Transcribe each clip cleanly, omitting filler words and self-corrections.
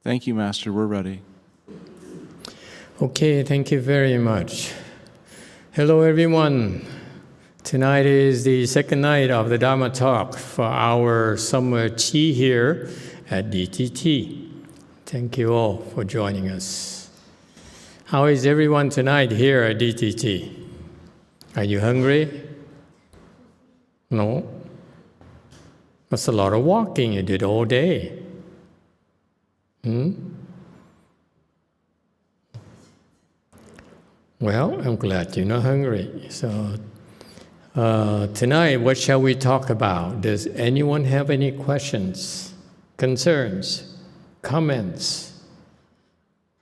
Thank you, Master. We're ready. Okay, thank you very much. Hello, everyone. Tonight is the second night of the Dharma talk for our summer tea here at DTT. Thank you all for joining us. How is everyone tonight here at DTT? Are you hungry? No? That's a lot of walking you did all day. Well, I'm glad you're not hungry. So tonight, what shall we talk about? Does anyone have any questions, concerns, comments,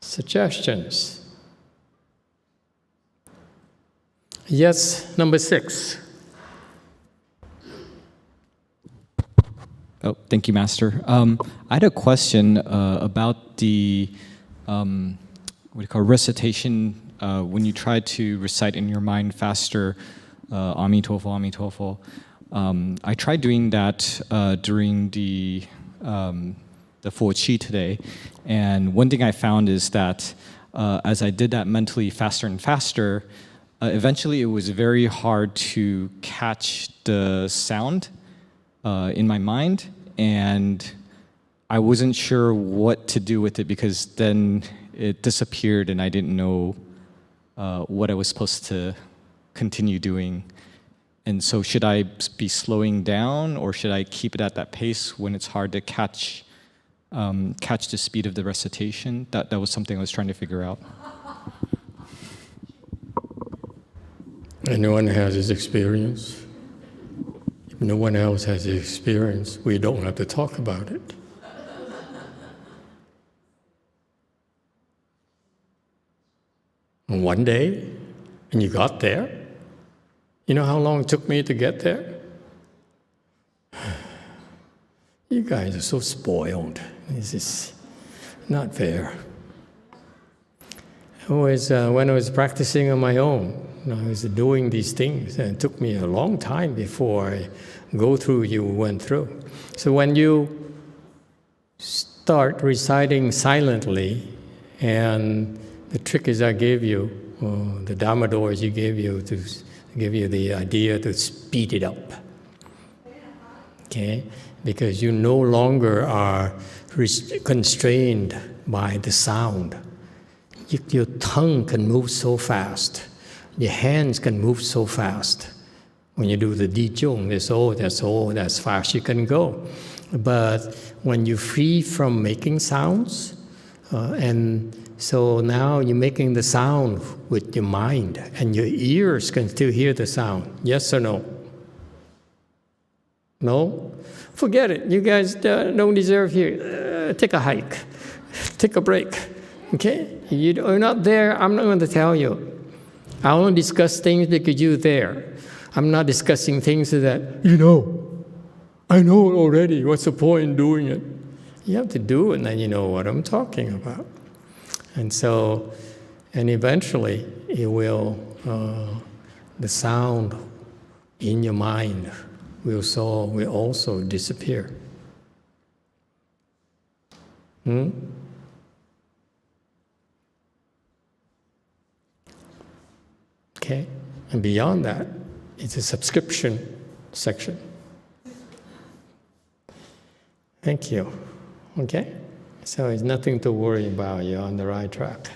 suggestions? Yes, number 6. Oh, thank you, Master. I had a question about the recitation when you try to recite in your mind faster, Emitofuo, Emitofuo. I tried doing that during the Fuo Qi today, and one thing I found is that as I did that mentally faster and faster, eventually it was very hard to catch the sound in my mind, and I wasn't sure what to do with it because then it disappeared and I didn't know what I was supposed to continue doing. And so should I be slowing down or should I keep it at that pace when it's hard to catch the speed of the recitation? That was something I was trying to figure out. Anyone has this experience? If no one else has the experience, we don't have to talk about it. And one day, and you got there. You know how long it took me to get there? You guys are so spoiled. This is not fair. When I was practicing on my own, I was doing these things, and it took me a long time before I go through you went through. So when you start reciting silently, and the trick is I gave you, the Dharma doors you gave you to give you the idea to speed it up. Okay? Because you no longer are constrained by the sound. Your tongue can move so fast. Your hands can move so fast. When you do the Di Zhong, that's fast you can go. But when you're free from making sounds, and so now you're making the sound with your mind, and your ears can still hear the sound. Yes or no? No? Forget it. You guys don't deserve here. Take a hike. Take a break. Okay? You're not there. I'm not going to tell you. I only discuss things because you're there. I'm not discussing things that, I know it already. What's the point in doing it? You have to do it, and then you know what I'm talking about. And so, and eventually, it will, the sound in your mind will also disappear. Okay? And beyond that, it's a subscription section. Thank you. Okay? So it's nothing to worry about. You're on the right track.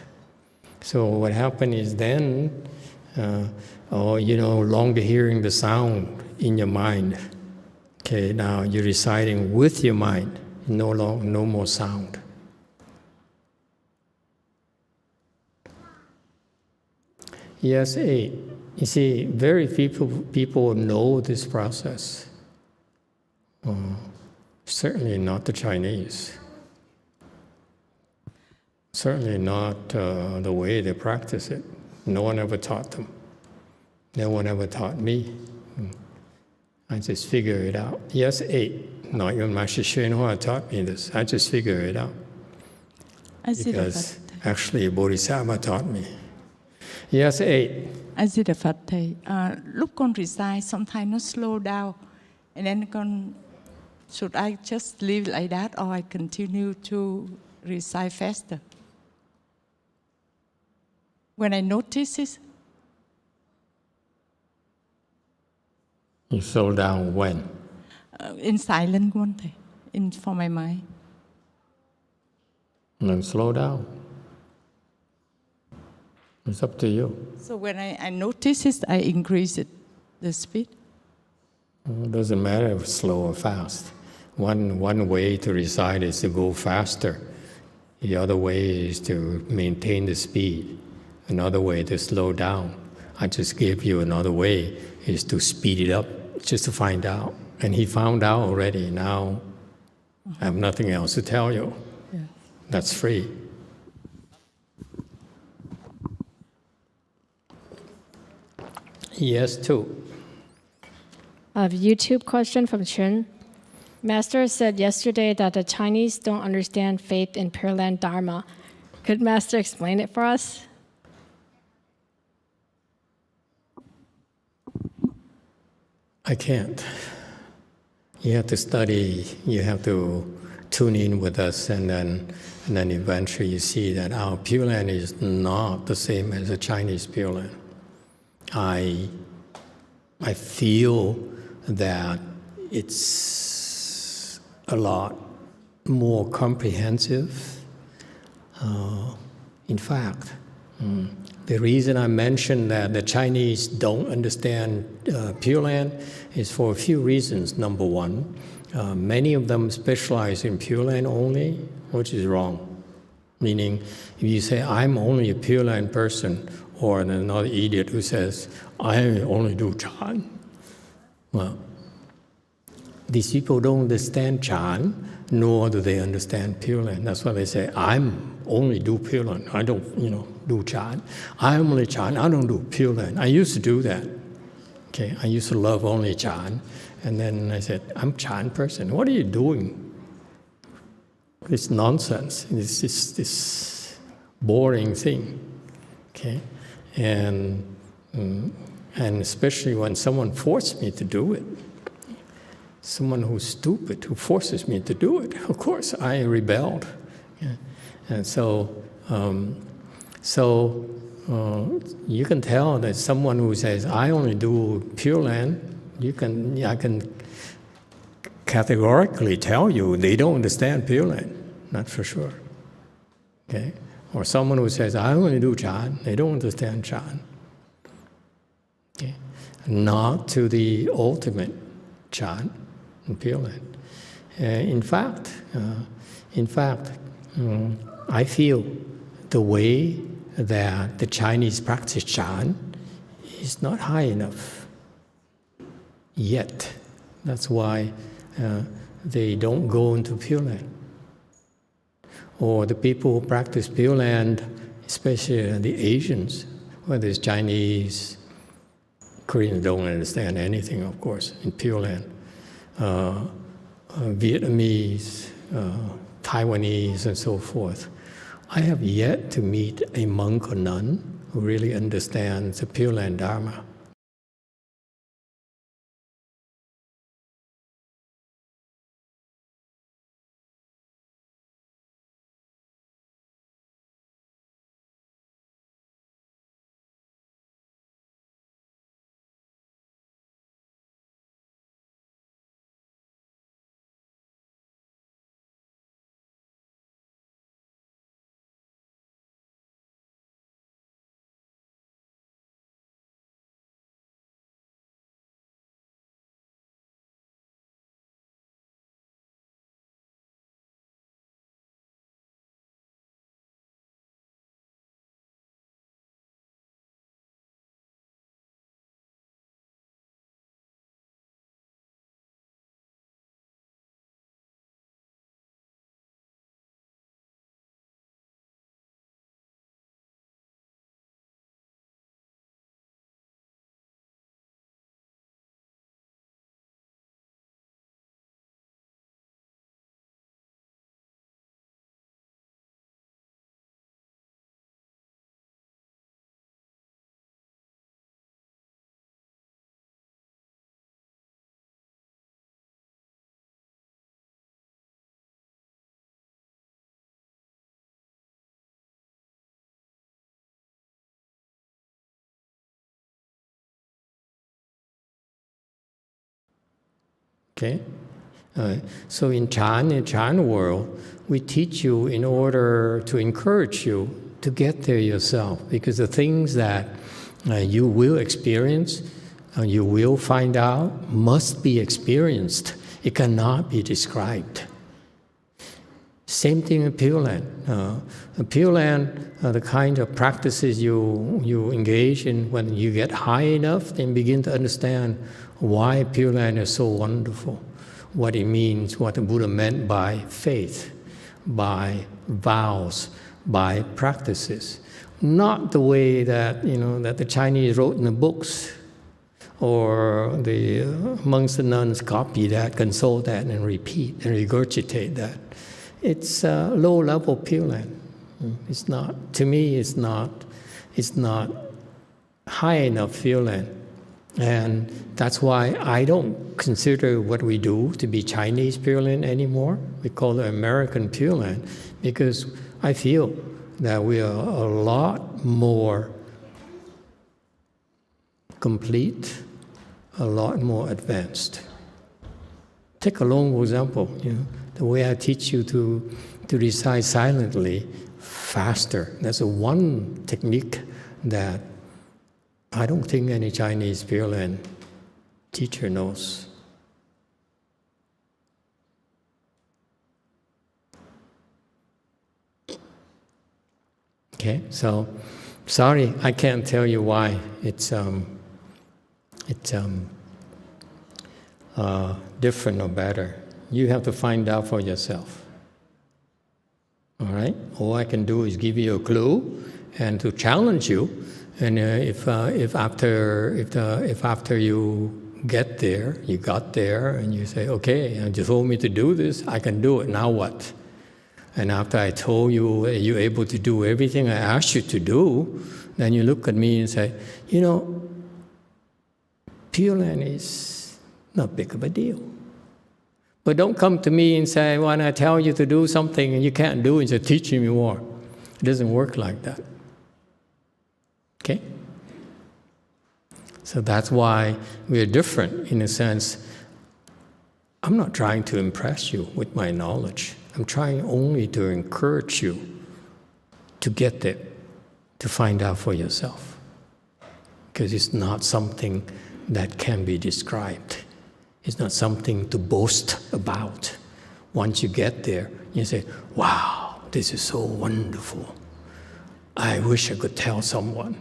So what happened is then, longer hearing the sound in your mind. Okay, now you're reciting with your mind. No more sound. Yes, 8. You see, very few people know this process. Certainly not the Chinese. Certainly not the way they practice it. No one ever taught them. No one ever taught me. I just figure it out. Yes, 8. Not even Master YongHua taught me this. I just figure it out. Because actually Bodhisattva taught me. Yes, 8. A Di Đà Phật thầy, lúc con recite sometimes nó slow down, and then should I just leave like that or I continue to recite faster. When I notice it, You slow down when? in silent one day, for my mind. And then slow down. It's up to you. So when I notice it, I increase it, the speed. It doesn't matter if it's slow or fast. One way to recite is to go faster. The other way is to maintain the speed. Another way to slow down. I just gave you another way is to speed it up, just to find out. And he found out already. Now I have nothing else to tell you. Yeah. That's free. Yes, too. A YouTube question from Chun. Master said yesterday that the Chinese don't understand faith in Pure Land Dharma. Could Master explain it for us? I can't. You have to study, you have to tune in with us, and then eventually you see that our Pure Land is not the same as the Chinese Pure Land. I feel that it's a lot more comprehensive. In fact, the reason I mentioned that the Chinese don't understand Pure Land is for a few reasons. Number one, many of them specialize in Pure Land only, which is wrong. Meaning, if you say, I'm only a Pure Land person, or another idiot who says, I only do Chan. Well, these people don't understand Chan, nor do they understand Pure Land. That's why they say, I'm only do Pure Land. I don't, do Chan. I'm only Chan. I don't do Pure Land. I used to do that. Okay, I used to love only Chan. And then I said, I'm Chan person. What are you doing? This nonsense. This boring thing. Okay, and especially when someone forced me to do it. Someone who's stupid, who forces me to do it. Of course, I rebelled. Yeah. And so you can tell that someone who says, I only do Pure Land, I can categorically tell you they don't understand Pure Land, not for sure. Okay? Or someone who says, I only do Chan, they don't understand Chan. Okay? Not to the ultimate Chan in Pure Land. In fact, I feel the way that the Chinese practice Chan is not high enough yet. That's why they don't go into Pure Land. Or the people who practice Pure Land, especially the Asians, whether it's Chinese, Koreans don't understand anything, of course, in Pure Land. Vietnamese, Taiwanese, and so forth. I have yet to meet a monk or nun who really understands the Pure Land Dharma. Okay? So in Chan world, we teach you in order to encourage you to get there yourself, because the things that you will experience, you will find out, must be experienced. It cannot be described. Same thing in Pure Land. Pure Land, the kind of practices you engage in, when you get high enough, then begin to understand why Pure Land is so wonderful, what it means, what the Buddha meant by faith, by vows, by practices. Not the way that, that the Chinese wrote in the books, or the monks and nuns copy that, consult that, and repeat and regurgitate that. It's low-level Pure Land. It's not, to me, it's not high enough Pure Land. And that's why I don't consider what we do to be Chinese Pure Land anymore. We call it American Pure Land, because I feel that we are a lot more complete, a lot more advanced. Take a long example, the way I teach you to recite silently, faster. That's one technique that I don't think any Chinese Pure Land teacher knows. Okay, so sorry, I can't tell you why it's different or better. You have to find out for yourself. All right. All I can do is give you a clue and to challenge you. And if after you get there, you got there, and you say, okay, you told me to do this, I can do it. Now what? And after I told you you're able to do everything I asked you to do, then you look at me and say, Pure Land is not big of a deal. But don't come to me and say, when I tell you to do something and you can't do it, so teach me more. It doesn't work like that. Okay? So that's why we're different in a sense. I'm not trying to impress you with my knowledge. I'm trying only to encourage you to get there, to find out for yourself. Because it's not something that can be described. It's not something to boast about. Once you get there, you say, wow, this is so wonderful. I wish I could tell someone.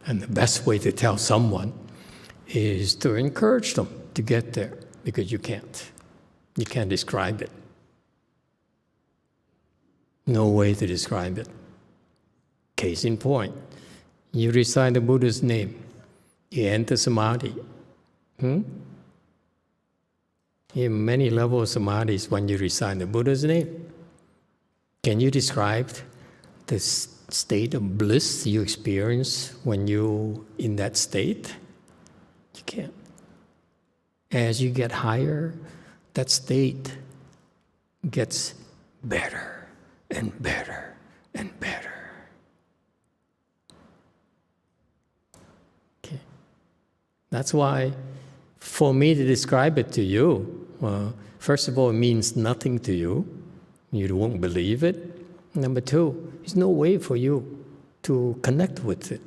And the best way to tell someone is to encourage them to get there, because you can't. You can't describe it. No way to describe it. Case in point, you recite the Buddha's name, you enter samadhi. In many levels of samadhis, when you recite the Buddha's name, can you describe the state of bliss you experience when you're in that state? You can't. As you get higher, that state gets better and better and better. Okay. That's why, for me to describe it to you, first of all, it means nothing to you. You won't believe it. Number two, there's no way for you to connect with it.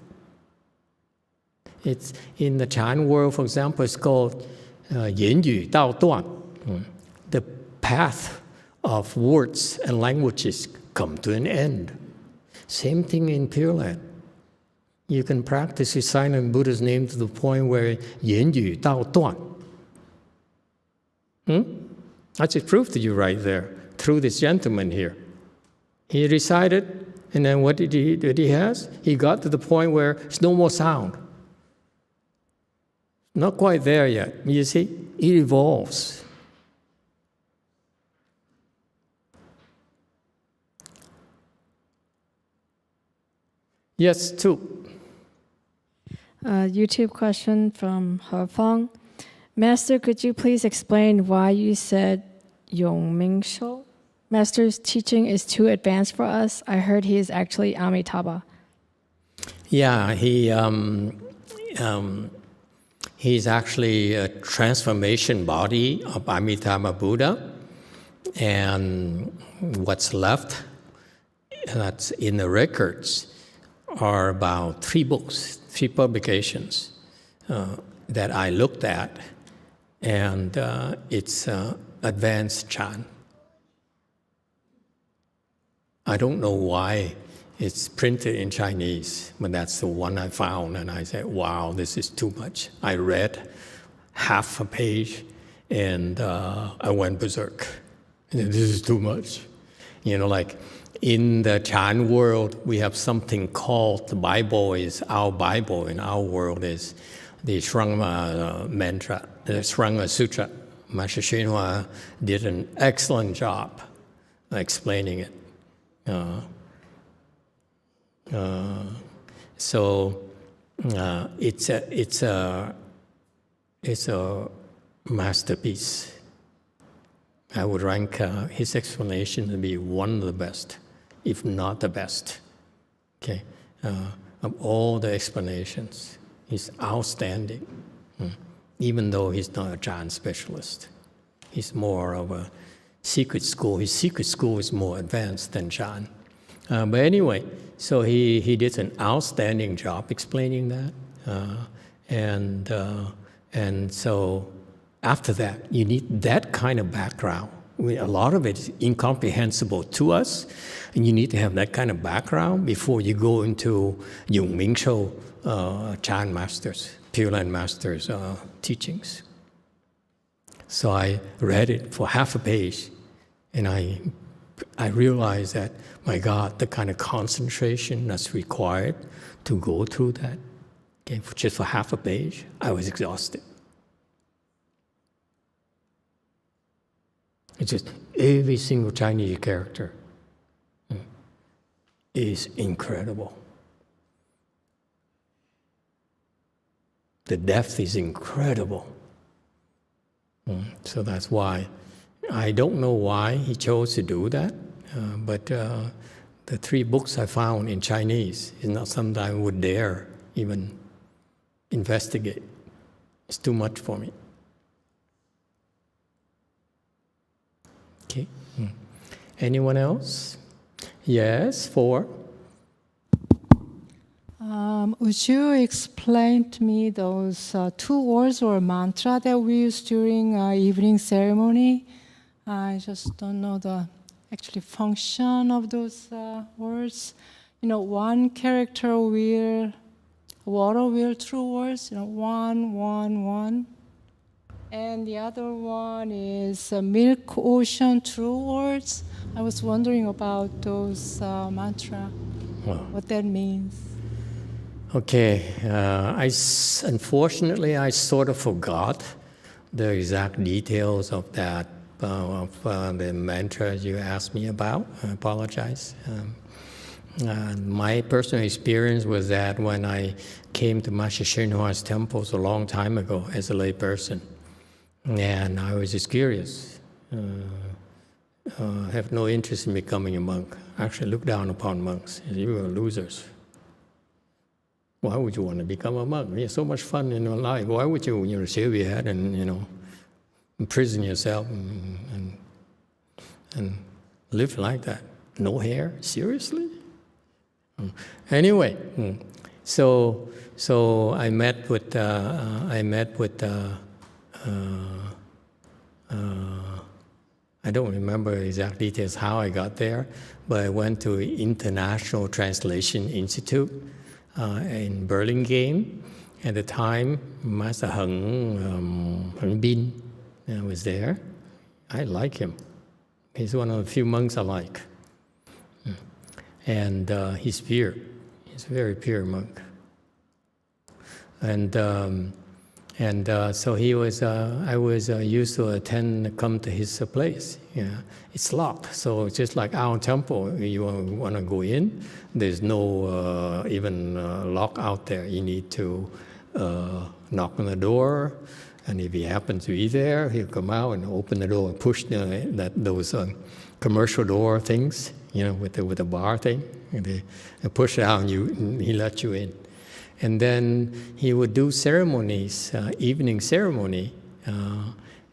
It's in the Chan world, for example, it's called 言语道断. The path of words and languages come to an end. Same thing in Pure Land. You can practice reciting Buddha's name to the point where 言语道断. I just proved to you right there through this gentleman here. He recited, and then what did he has? He got to the point where there's no more sound. Not quite there yet. You see, it evolves. Yes, two. YouTube question from He Feng. Master, could you please explain why you said Yong Ming Shou? Master's teaching is too advanced for us. I heard he is actually Amitabha. Yeah, He's actually a transformation body of Amitabha Buddha. And what's left that's in the records are about 3 books, 3 publications that I looked at. And it's advanced Chan. I don't know why it's printed in Chinese, but that's the one I found, and I said, wow, this is too much. I read half a page, and I went berserk. This is too much. You know, like in the Chan world, we have something called the Bible is our Bible in our world is the Shranga mantra, the Shranga Sutra. Master YongHua did an excellent job explaining it. So it's a masterpiece. I would rank his explanation to be one of the best, if not the best. Okay, of all the explanations, he's outstanding. Even though he's not a Chan specialist, he's more of a secret school. His secret school is more advanced than Chan. But anyway, so he did an outstanding job explaining that. And so after that, you need that kind of background. A lot of it is incomprehensible to us, and you need to have that kind of background before you go into Yong Ming Shou Chan masters, Pure Land masters' teachings. So I read it for half a page, and I realized that, my God, the kind of concentration that's required to go through that, okay, just for half a page, I was exhausted. It's just every single Chinese character is incredible. The depth is incredible. So that's why. I don't know why he chose to do that, but the 3 books I found in Chinese is not something I would dare even investigate. It's too much for me. Okay. Anyone else? Yes, 4. Would you explain to me those 2 words or mantra that we use during evening ceremony? I just don't know the actually function of those words. You know, one character will, water will, true words, you know, 1, 1, 1. And the other one is milk ocean, true words. I was wondering about those mantra, what that means. Okay, unfortunately, I sort of forgot the exact details of that, the mantra you asked me about. I apologize. My personal experience was that when I came to Master YongHua's temples a long time ago as a lay person, and I was just curious, have no interest in becoming a monk. Actually look down upon monks. You are losers. Why would you want to become a monk? You have so much fun in your life. Why would you shave your head and, imprison yourself and live like that? No hair? Seriously? Anyway, so I met with I don't remember exact details how I got there, but I went to International Translation Institute in Burlingame. At the time, Master Heng Bin was there. I like him. He's one of the few monks I like. And he's pure. He's a very pure monk. And so he was. I was used to come to his place. Yeah, it's locked, so it's just like our temple. You want to go in, there's no even lock out there. You need to knock on the door, and if he happens to be there, he'll come out and open the door and push those commercial door things, with the bar thing, and they push it out, and he lets you in. And then he would do ceremonies, evening ceremony.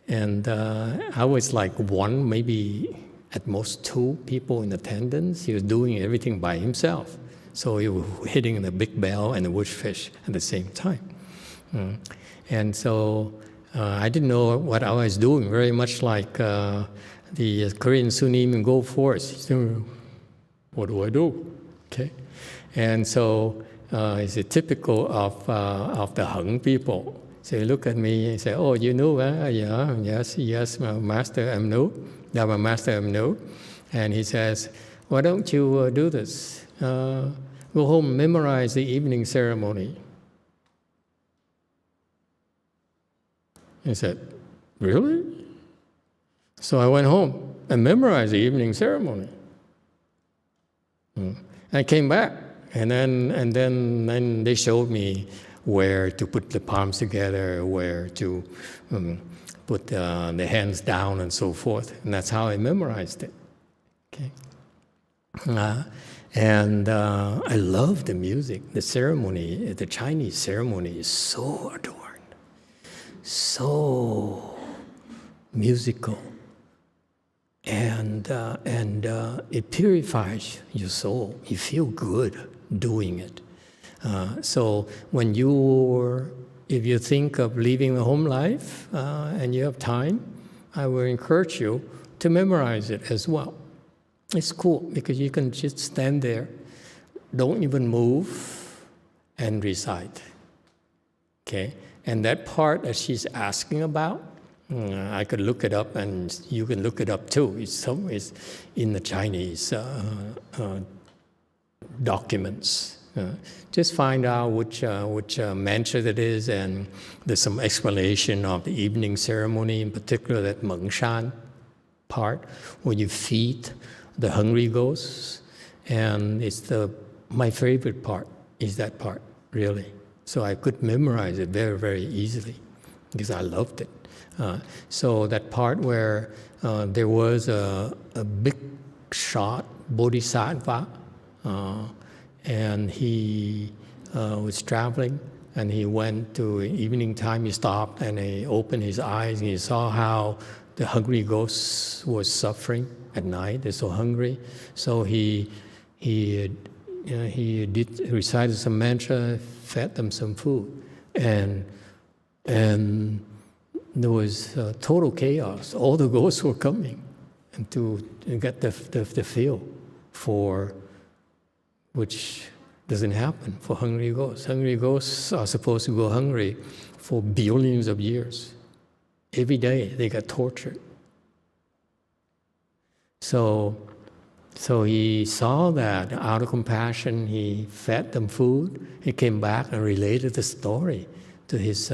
And I was like one, maybe at most two people in attendance. He was doing everything by himself. So he was hitting the big bell and the woodfish at the same time. And so I didn't know what I was doing, very much like the Korean Sunim Go Force. What do I do? Okay. And so it's a typical of the Hung people. So he look at me and say, "Oh, you know, yeah, yes, my master, I know. Yeah, my master, I know." And he says, "Why don't you do this? Go home, memorize the evening ceremony." I said, "Really?" So I went home and memorized the evening ceremony. I came back, and then they showed me where to put the palms together, where to put the hands down, and so forth. And that's how I memorized it. Okay. And I love the music. The ceremony, the Chinese ceremony is so adorned, so musical. And it purifies your soul. You feel good doing it. So if you think of leaving the home life and you have time, I will encourage you to memorize it as well. It's cool because you can just stand there, don't even move, and recite. Okay, and that part that she's asking about, I could look it up, and you can look it up too. It's in the Chinese documents. Just find out which mantra that is, and there's some explanation of the evening ceremony, in particular that Meng Shan part, where you feed the hungry ghosts, and it's my favorite part is that part, really. So I could memorize it very, very easily because I loved it. So that part where there was a big shot bodhisattva, and he was traveling, and he went to evening time. He stopped and he opened his eyes, and he saw how the hungry ghosts were suffering at night. They're so hungry. So he recited some mantra, fed them some food, and there was total chaos. All the ghosts were coming, and to get the feel for which doesn't happen for hungry ghosts. Hungry ghosts are supposed to go hungry for billions of years. Every day they got tortured. So he saw that out of compassion, he fed them food. He came back and related the story to his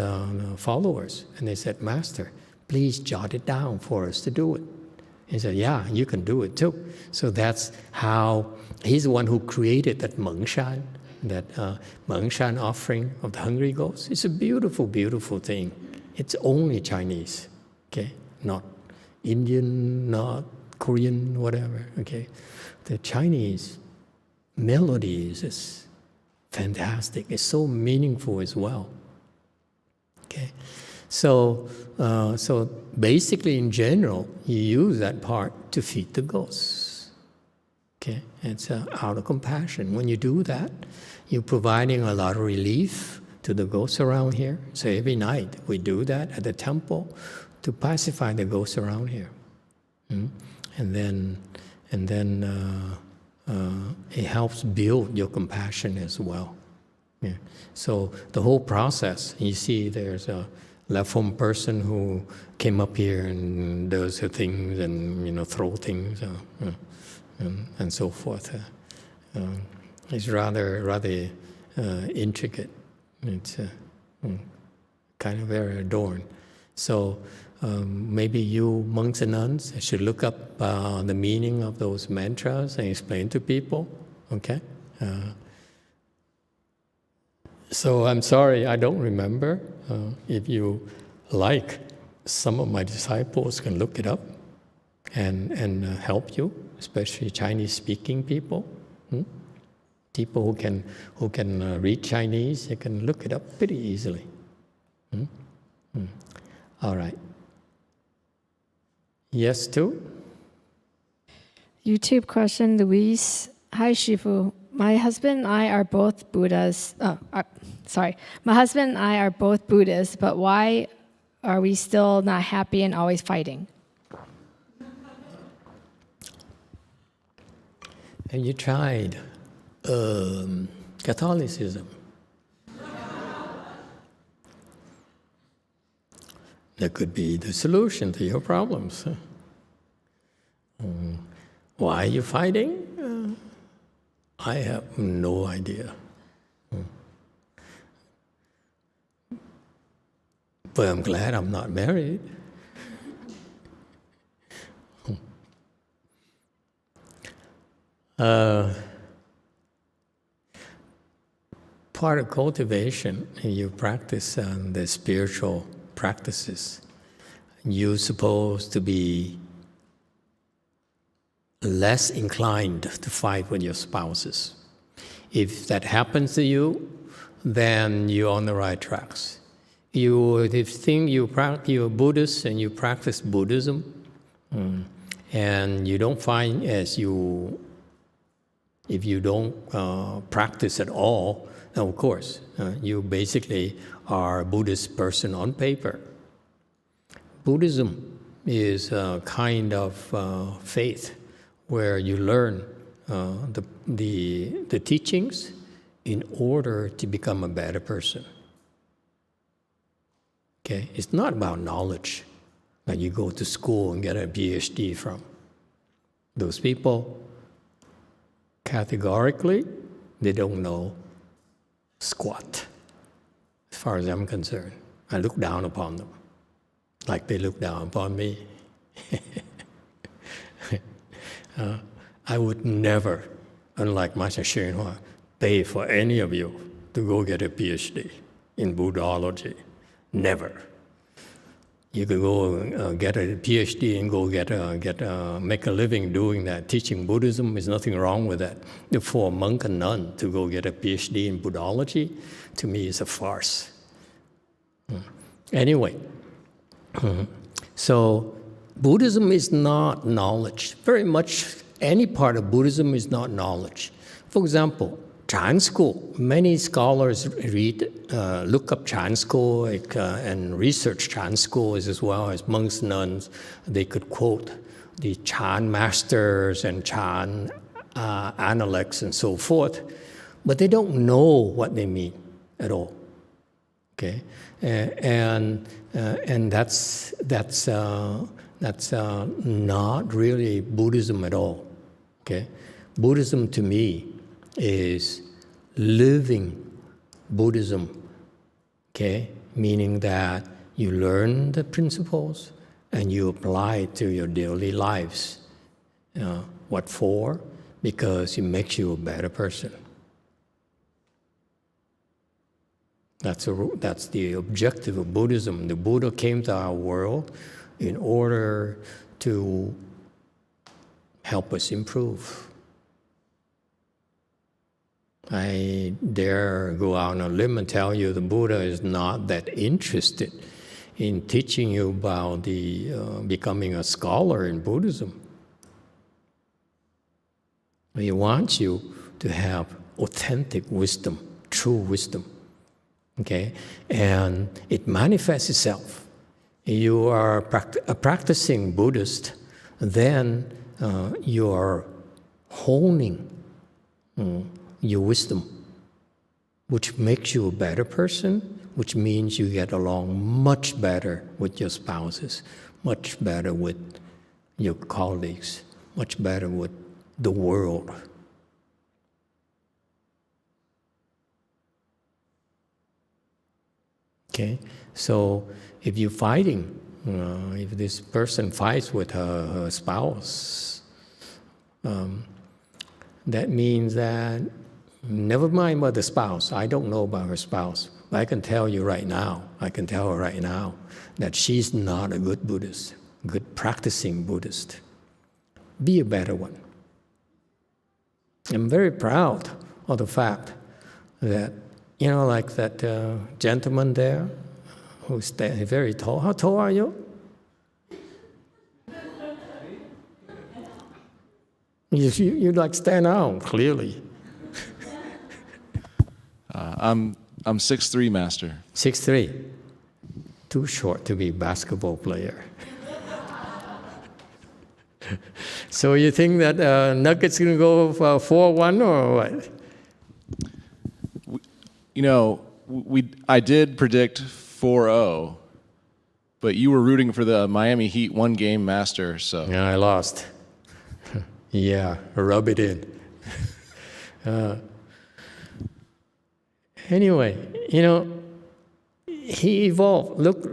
followers. And they said, "Master, please jot it down for us to do it." He said, "Yeah, you can do it too." So that's how he's the one who created that Meng Shan, that Meng Shan offering of the hungry ghosts. It's a beautiful, beautiful thing. It's only Chinese, okay? Not Indian, not Korean, whatever, okay? The Chinese melodies is fantastic. It's so meaningful as well, okay? So basically, in general, you use that part to feed the ghosts, okay? It's out of compassion. When you do that, you're providing a lot of relief to the ghosts around here. So every night we do that at the temple to pacify the ghosts around here. And then it helps build your compassion as well. Yeah. So the whole process, you see there's a left-home person who came up here and does the things and throw things and so forth. It's rather intricate. It's kind of very adorned. So maybe you monks and nuns should look up the meaning of those mantras and explain to people, okay? So I'm sorry, I don't remember. If you like, some of my disciples can look it up and help you, especially Chinese-speaking people. People who can read Chinese, they can look it up pretty easily. All right. Yes, too? YouTube question, Luis. Hi, Shifu. My husband and I are both Buddhas. My husband and I are both Buddhists, but why are we still not happy and always fighting? And you tried Catholicism. That could be the solution to your problems. Why are you fighting? I have no idea. But I'm glad I'm not married. Part of cultivation, you practice the spiritual practices. You're supposed to be less inclined to fight with your spouses. If that happens to you, then you're on the right tracks. If you think you're Buddhist and you practice Buddhism, and you don't find if you don't practice at all, then of course, you basically are a Buddhist person on paper. Buddhism is a kind of faith where you learn the teachings in order to become a better person. Okay, it's not about knowledge that you go to school and get a PhD from. Those people, categorically, they don't know squat, as far as I'm concerned. I look down upon them, like they look down upon me. I would never, unlike Master YongHua, pay for any of you to go get a PhD in Buddhology. Never. You could go get a PhD and go make a living doing that. Teaching Buddhism, there's nothing wrong with that. For a monk and nun to go get a PhD in Buddhology, to me, is a farce. Anyway, so Buddhism is not knowledge. Very much any part of Buddhism is not knowledge. For example, Chan school. Many scholars look up Chan school and research Chan school as well as monks, nuns. They could quote the Chan masters and Chan analects and so forth, but they don't know what they mean at all. Okay, and that's not really Buddhism at all. Okay, Buddhism to me is living Buddhism, okay? Meaning that you learn the principles and you apply it to your daily lives. What for? Because it makes you a better person. That's the objective of Buddhism. The Buddha came to our world in order to help us improve. I dare go out on a limb and tell you the Buddha is not that interested in teaching you about becoming a scholar in Buddhism. He wants you to have authentic wisdom, true wisdom. Okay? And it manifests itself. You are a practicing Buddhist, then you are honing your wisdom, which makes you a better person, which means you get along much better with your spouses, much better with your colleagues, much better with the world. Okay, so if you're fighting, if this person fights with her spouse, that means that never mind about the spouse. I don't know about her spouse. But I can tell you right now, that she's not a good Buddhist, good practicing Buddhist. Be a better one. I'm very proud of the fact that, you know, like that gentleman there who's very tall. How tall are you? You like stand out, clearly. I'm 6'3", Master. 6'3". Too short to be a basketball player. So you think that Nuggets going to go for 4-1 or what? You know, I did predict 4-0, but you were rooting for the Miami Heat 1-game, Master, so... Yeah, I lost. Yeah, rub it in. Anyway, you know, he evolved. Look,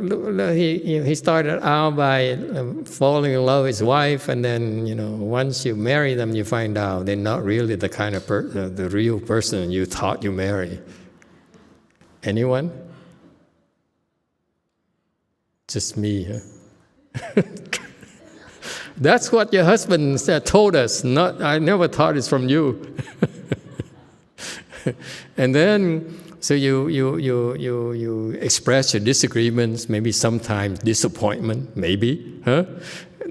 he started out by falling in love with his wife, and then, you know, once you marry them, you find out they're not really the kind of the real person you thought you married. Anyone? Just me, huh? That's what your husband told us. I never thought it's from you. And then, so you express your disagreements, maybe sometimes disappointment, maybe, huh?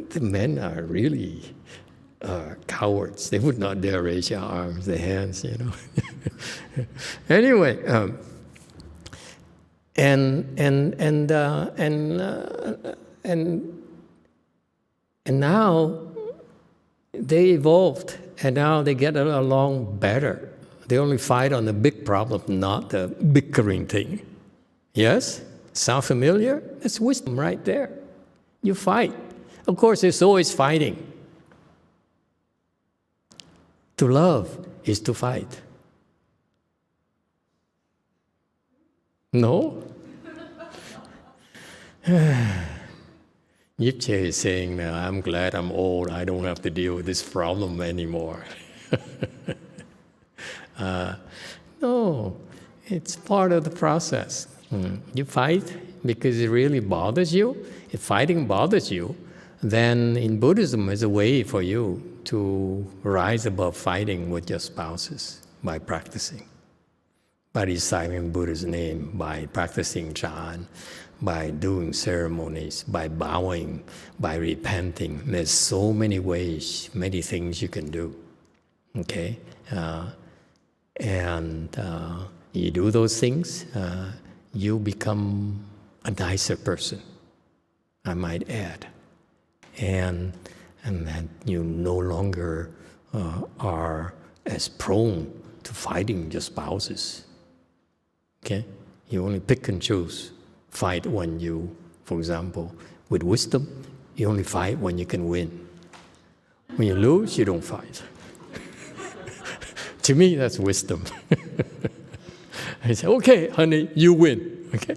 The men are really cowards. They would not dare raise their arms, their hands, you know. Anyway, and now they evolved, and now they get along better. They only fight on the big problem, not the bickering thing. Yes? Sound familiar? That's wisdom right there. You fight. Of course, there's always fighting. To love is to fight. No? Yip Che is saying now, I'm glad I'm old. I don't have to deal with this problem anymore. No, it's part of the process. You fight because it really bothers you. If fighting bothers you, then in Buddhism is a way for you to rise above fighting with your spouses by practicing, by reciting Buddha's name, by practicing Chan, by doing ceremonies, by bowing, by repenting. There's so many ways, many things you can do. Okay? And you do those things, you become a nicer person, I might add. And that you no longer are as prone to fighting your spouses. Okay? You only pick and choose. Fight when you, for example, with wisdom, you only fight when you can win. When you lose, you don't fight. To me, that's wisdom. I say, okay, honey, you win. Okay?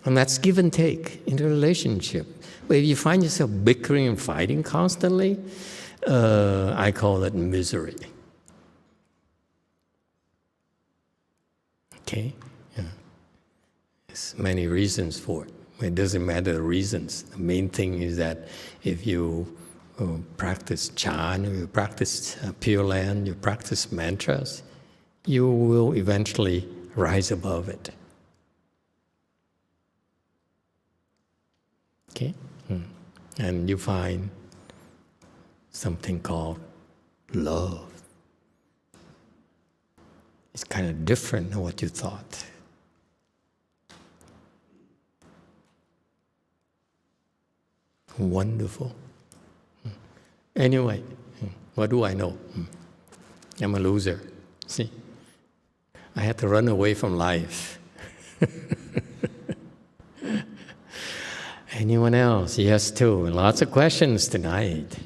And that's give and take in a relationship. But if you find yourself bickering and fighting constantly, I call it misery. Okay? Yeah. There's many reasons for it. It doesn't matter the reasons. The main thing is that if you practice Chan, you practice Pure Land, you practice mantras, you will eventually rise above it. Okay? And you find something called love. It's kind of different than what you thought. Wonderful. Anyway, what do I know? I'm a loser. See? I had to run away from life. Anyone else? Yes, too. Lots of questions tonight.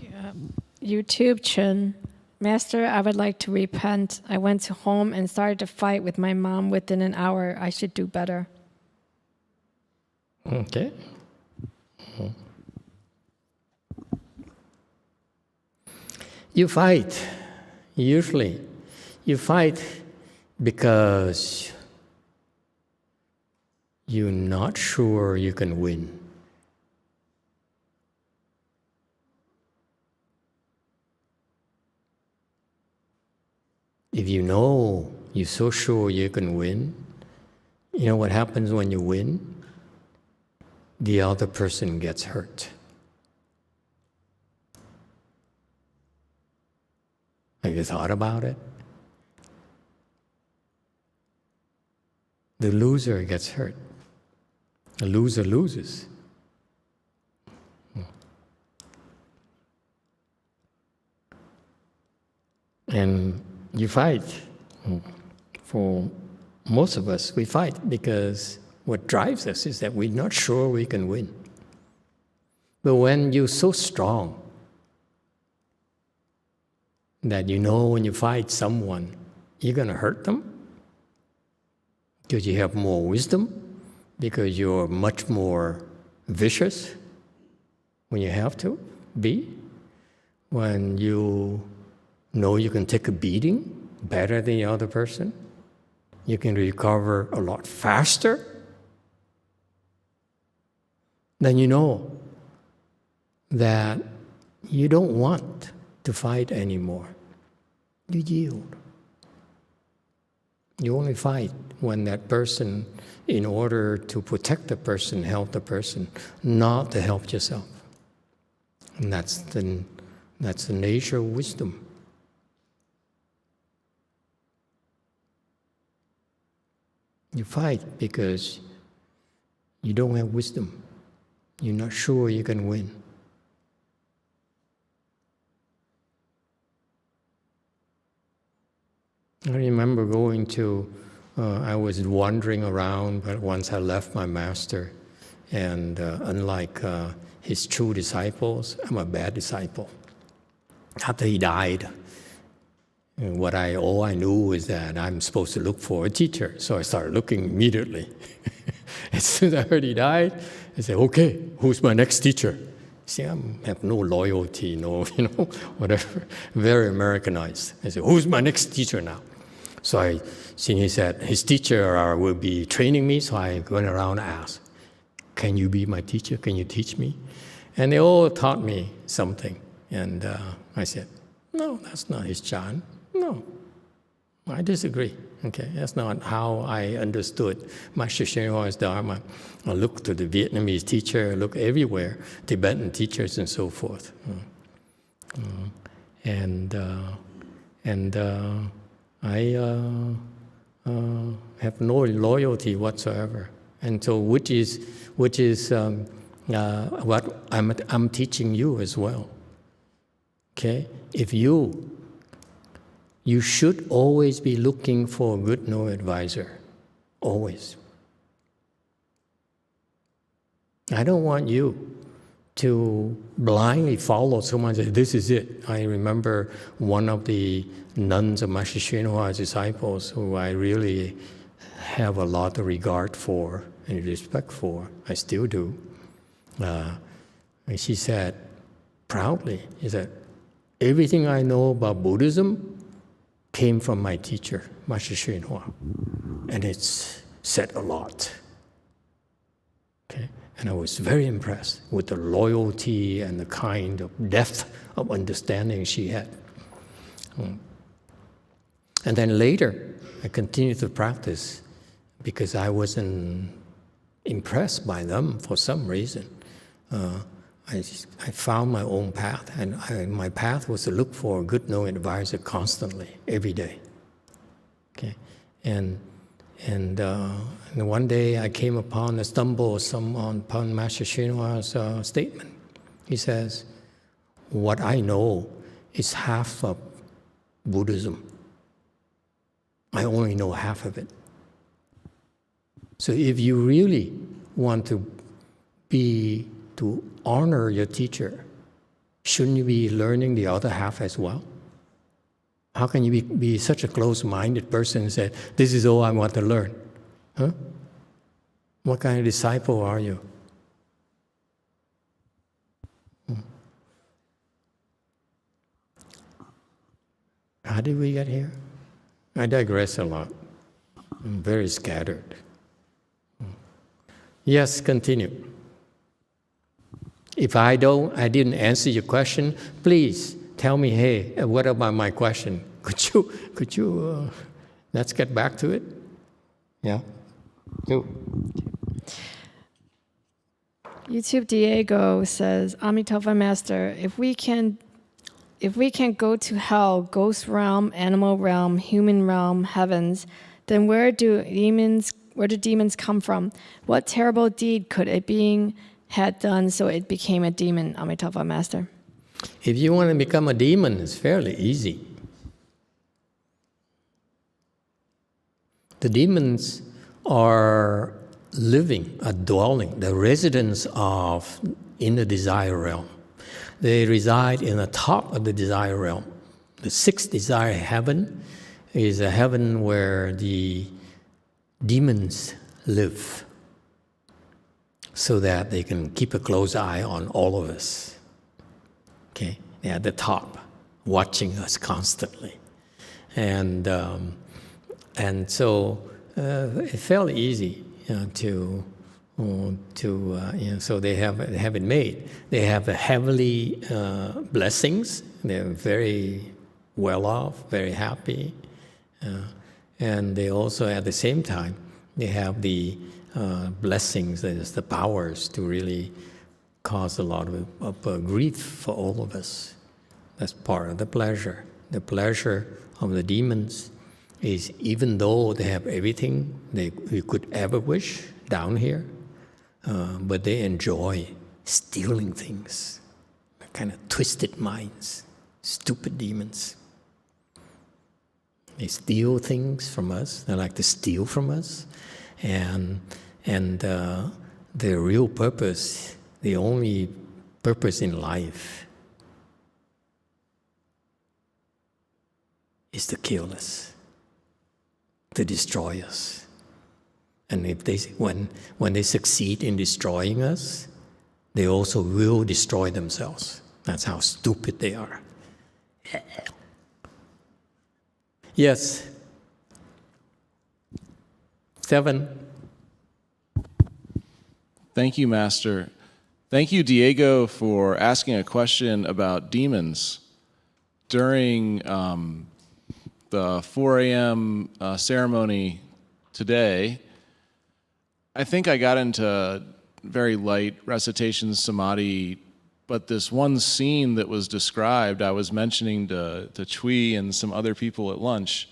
YouTube Chun. Master, I would like to repent. I went to home and started to fight with my mom within an hour. I should do better. Okay. You fight, usually. You fight because you're not sure you can win. if you know you're so sure you can win, you know what happens when you win? The other person gets hurt. Have you thought about it? The loser gets hurt. The loser loses. And you fight. For most of us, we fight because what drives us is that we're not sure we can win. But when you're so strong that you know when you fight someone, you're going to hurt them because you have more wisdom, because you're much more vicious when you have to be, when you know you can take a beating better than the other person, you can recover a lot faster, then you know that you don't want to fight anymore. You yield. You only fight when that person, in order to protect the person, help the person, not to help yourself. And that's the nature of wisdom. You fight because you don't have wisdom. You're not sure you can win. I remember going to, I was wandering around, but once I left my master, and unlike his true disciples, I'm a bad disciple. After he died, all I knew is that I'm supposed to look for a teacher, so I started looking immediately. As soon as I heard he died, I said, okay, who's my next teacher? See, I have no loyalty, no, whatever, very Americanized. I said, who's my next teacher now? So he said, his teacher will be training me, so I went around and asked, can you be my teacher? Can you teach me? And they all taught me something. And I said, no, that's not his Chan. No, I disagree. Okay, that's not how I understood Master Hsien Hua's Dharma. I looked to the Vietnamese teacher, I looked everywhere, Tibetan teachers and so forth. I have no loyalty whatsoever. And so which is what I'm teaching you as well. Okay, if you should always be looking for a good no advisor, always. I don't want you to blindly follow someone and say, this is it. I remember one of the nuns of Master Hsien Hua's disciples who I really have a lot of regard for and respect for, I still do. And she said proudly, is that everything I know about Buddhism came from my teacher, Master Hsien Hua. And it's said a lot. Okay? And I was very impressed with the loyalty and the kind of depth of understanding she had. And then later, I continued to practice because I wasn't impressed by them for some reason. I found my own path, and my path was to look for a good no advisor constantly, every day. Okay, and one day I came upon upon Master Hsien Hua's statement. He says, "What I know is half of Buddhism. I only know half of it. So if you really want to honor your teacher, shouldn't you be learning the other half as well? How can you be such a close-minded person and say, this is all I want to learn? Huh? What kind of disciple are you?" How did we get here? I digress a lot. I'm very scattered. Yes, continue. If I didn't answer your question, please tell me, hey, what about my question? could you let's get back to it. Yeah. Go. YouTube Diego says, Amitofa Master, if we can go to hell, ghost realm, animal realm, human realm, heavens, then where do demons come from? What terrible deed could a being had done so it became a demon, Amitofa Master? If you want to become a demon, it's fairly easy. The demons are dwelling, the residents in the desire realm. They reside in the top of the desire realm. The sixth desire heaven is a heaven where the demons live, so that they can keep a close eye on all of us. Okay, they're at the top, watching us constantly, and so it's fairly easy so they have it made. They have heavenly blessings. They're very well off, very happy, and they also at the same time they have the blessings, that is the powers to really cause a lot of grief for all of us. That's part of the pleasure. The pleasure of the demons is, even though they have everything we could ever wish down here, but they enjoy stealing things. Kind of twisted minds, stupid demons. They steal things from us. They like to steal from us, and their real purpose, the only purpose in life, is to kill us, to destroy us. And when they succeed in destroying us, they also will destroy themselves. That's how stupid they are. Yes. 7. Thank you, Master. Thank you, Diego, for asking a question about demons. During the 4 a.m. Ceremony today, I think I got into very light recitation samadhi, but this one scene that was described, I was mentioning to Chui and some other people at lunch.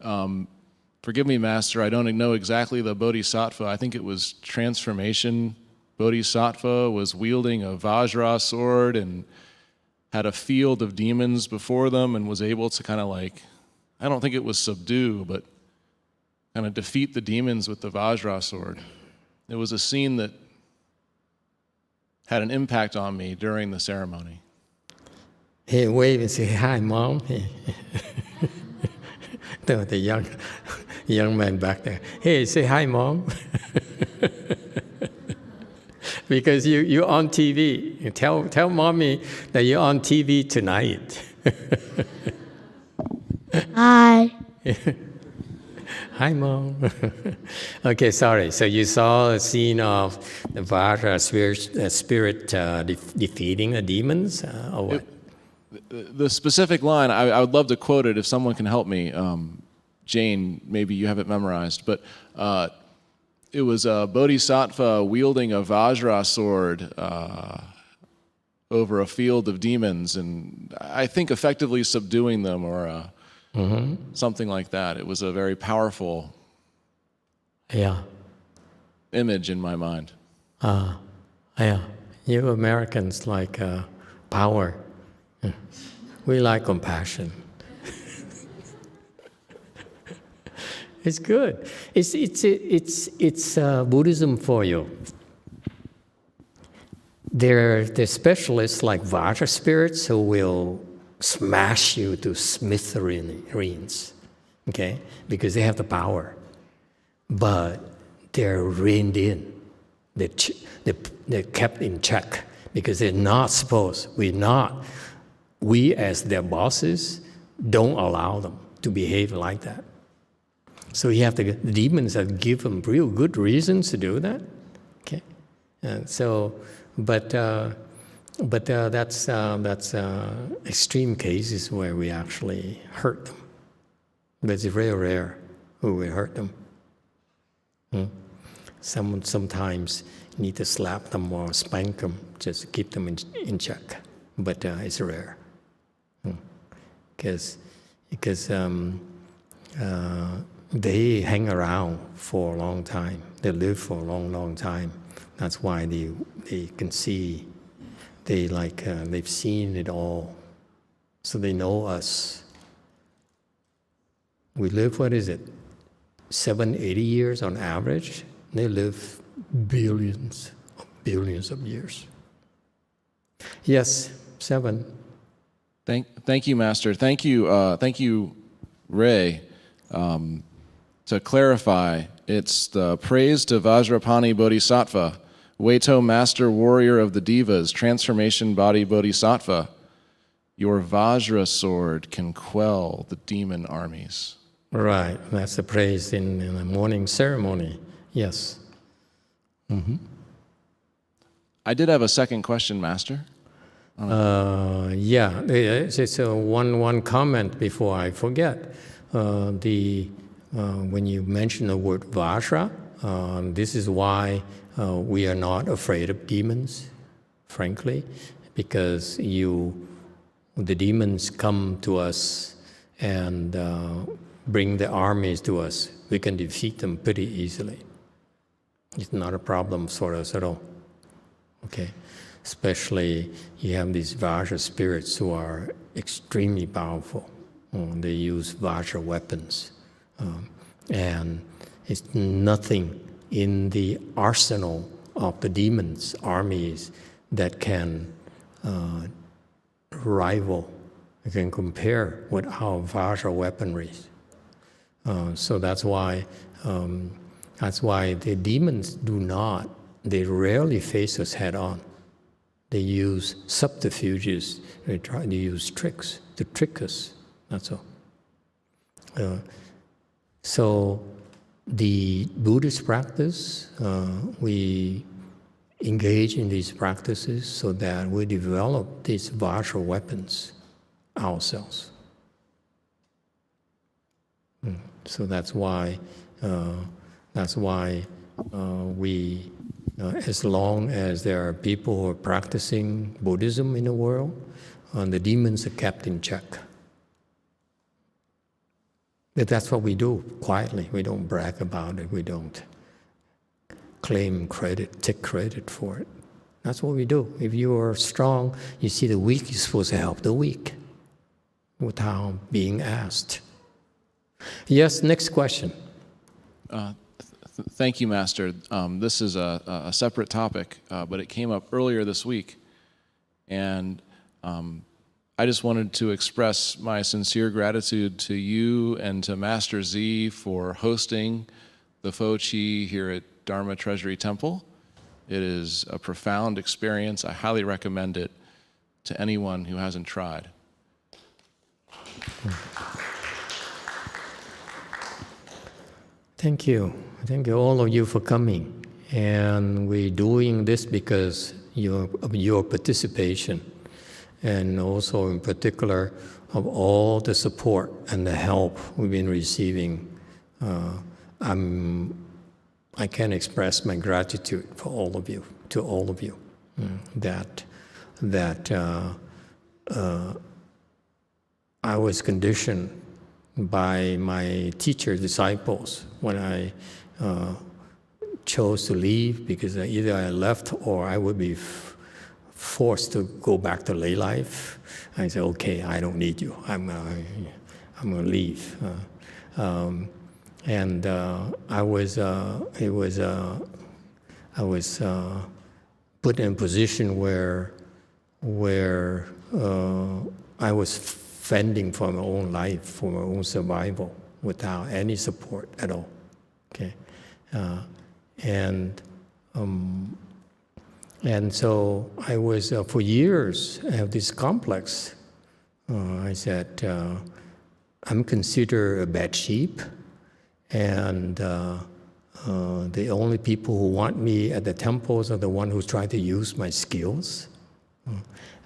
Forgive me, Master, I don't know exactly the bodhisattva. I think it was transformation. Bodhisattva was wielding a Vajra sword and had a field of demons before them and was able to kind of I don't think it was subdue, but kind of defeat the demons with the Vajra sword. It was a scene that had an impact on me during the ceremony. Hey, wave and say, hi, Mom. The young man back there. Hey, say hi, Mom. Because you're on TV. You tell Mommy that you're on TV tonight. Hi. Hi, Mom. Okay, sorry. So you saw a scene of the Vajra spirit defeating the demons, or what? The specific line, I would love to quote it if someone can help me. Jane, maybe you have it memorized, but it was a bodhisattva wielding a Vajra sword over a field of demons, and I think effectively subduing them, or something like that. It was a very powerful image in my mind. Yeah. You Americans like power. We like compassion. It's good. It's Buddhism for you. They're specialists like Vajra spirits who will smash you to smithereens, okay? Because they have the power, but they're reined in. They're kept in check because they're not supposed. We as their bosses don't allow them to behave like that. So the demons have given real good reasons to do that, okay? And so, but that's extreme cases where we actually hurt them. but it's very rare who will hurt them. Sometimes you need to slap them or spank them just to keep them in check, but it's rare. Because they hang around for a long time. They live for a long, long time. That's why they can see. They've seen it all, so they know us. We live, what is it, 80 years on average? They live billions of years. Yes, 7. Thank you, Master. Thank you, Ray. To clarify, it's the praise to Vajrapani Bodhisattva, Weito Master Warrior of the Devas, Transformation Body Bodhisattva. Your Vajra sword can quell the demon armies. Right, that's the praise in the morning ceremony. Yes. I did have a second question, Master. Yeah, it's one comment before I forget. When you mention the word Vajra, this is why we are not afraid of demons, frankly, because the demons come to us and bring the armies to us. We can defeat them pretty easily. It's not a problem for us at all. Okay, especially you have these Vajra spirits who are extremely powerful. They use Vajra weapons. And it's nothing in the arsenal of the demons' armies that can rival, can compare with our Vajra weaponry. So that's why the demons they rarely face us head on. They use subterfuges, they use tricks to trick us, that's all. So the Buddhist practice, we engage in these practices so that we develop these Vajra weapons ourselves. So that's why we, as long as there are people who are practicing Buddhism in the world, the demons are kept in check. But that's what we do quietly. We don't brag about it. We don't claim credit, take credit for it. That's what we do. If you are strong, you see the weak, you're supposed to help the weak without being asked. Yes, next question. Thank you, Master. This is a separate topic, but it came up earlier this week. And I just wanted to express my sincere gratitude to you and to Master Z for hosting the Fo Chi here at Dharma Treasury Temple. It is a profound experience. I highly recommend it to anyone who hasn't tried. Thank you. Thank you, all of you, for coming. And we're doing this because of your participation, and also in particular of all the support and the help we've been receiving. I can't express my gratitude for all of you, to all of you, that I was conditioned by my teacher disciples when I chose to leave, because either I left or I would be forced to go back to lay life. I said, okay, I don't need you. I'm gonna leave. I was put in a position where I was fending for my own life, for my own survival, without any support at all. Okay, and so I was for years I have this complex. I said I'm considered a bad sheep, and the only people who want me at the temples are the ones who try to use my skills,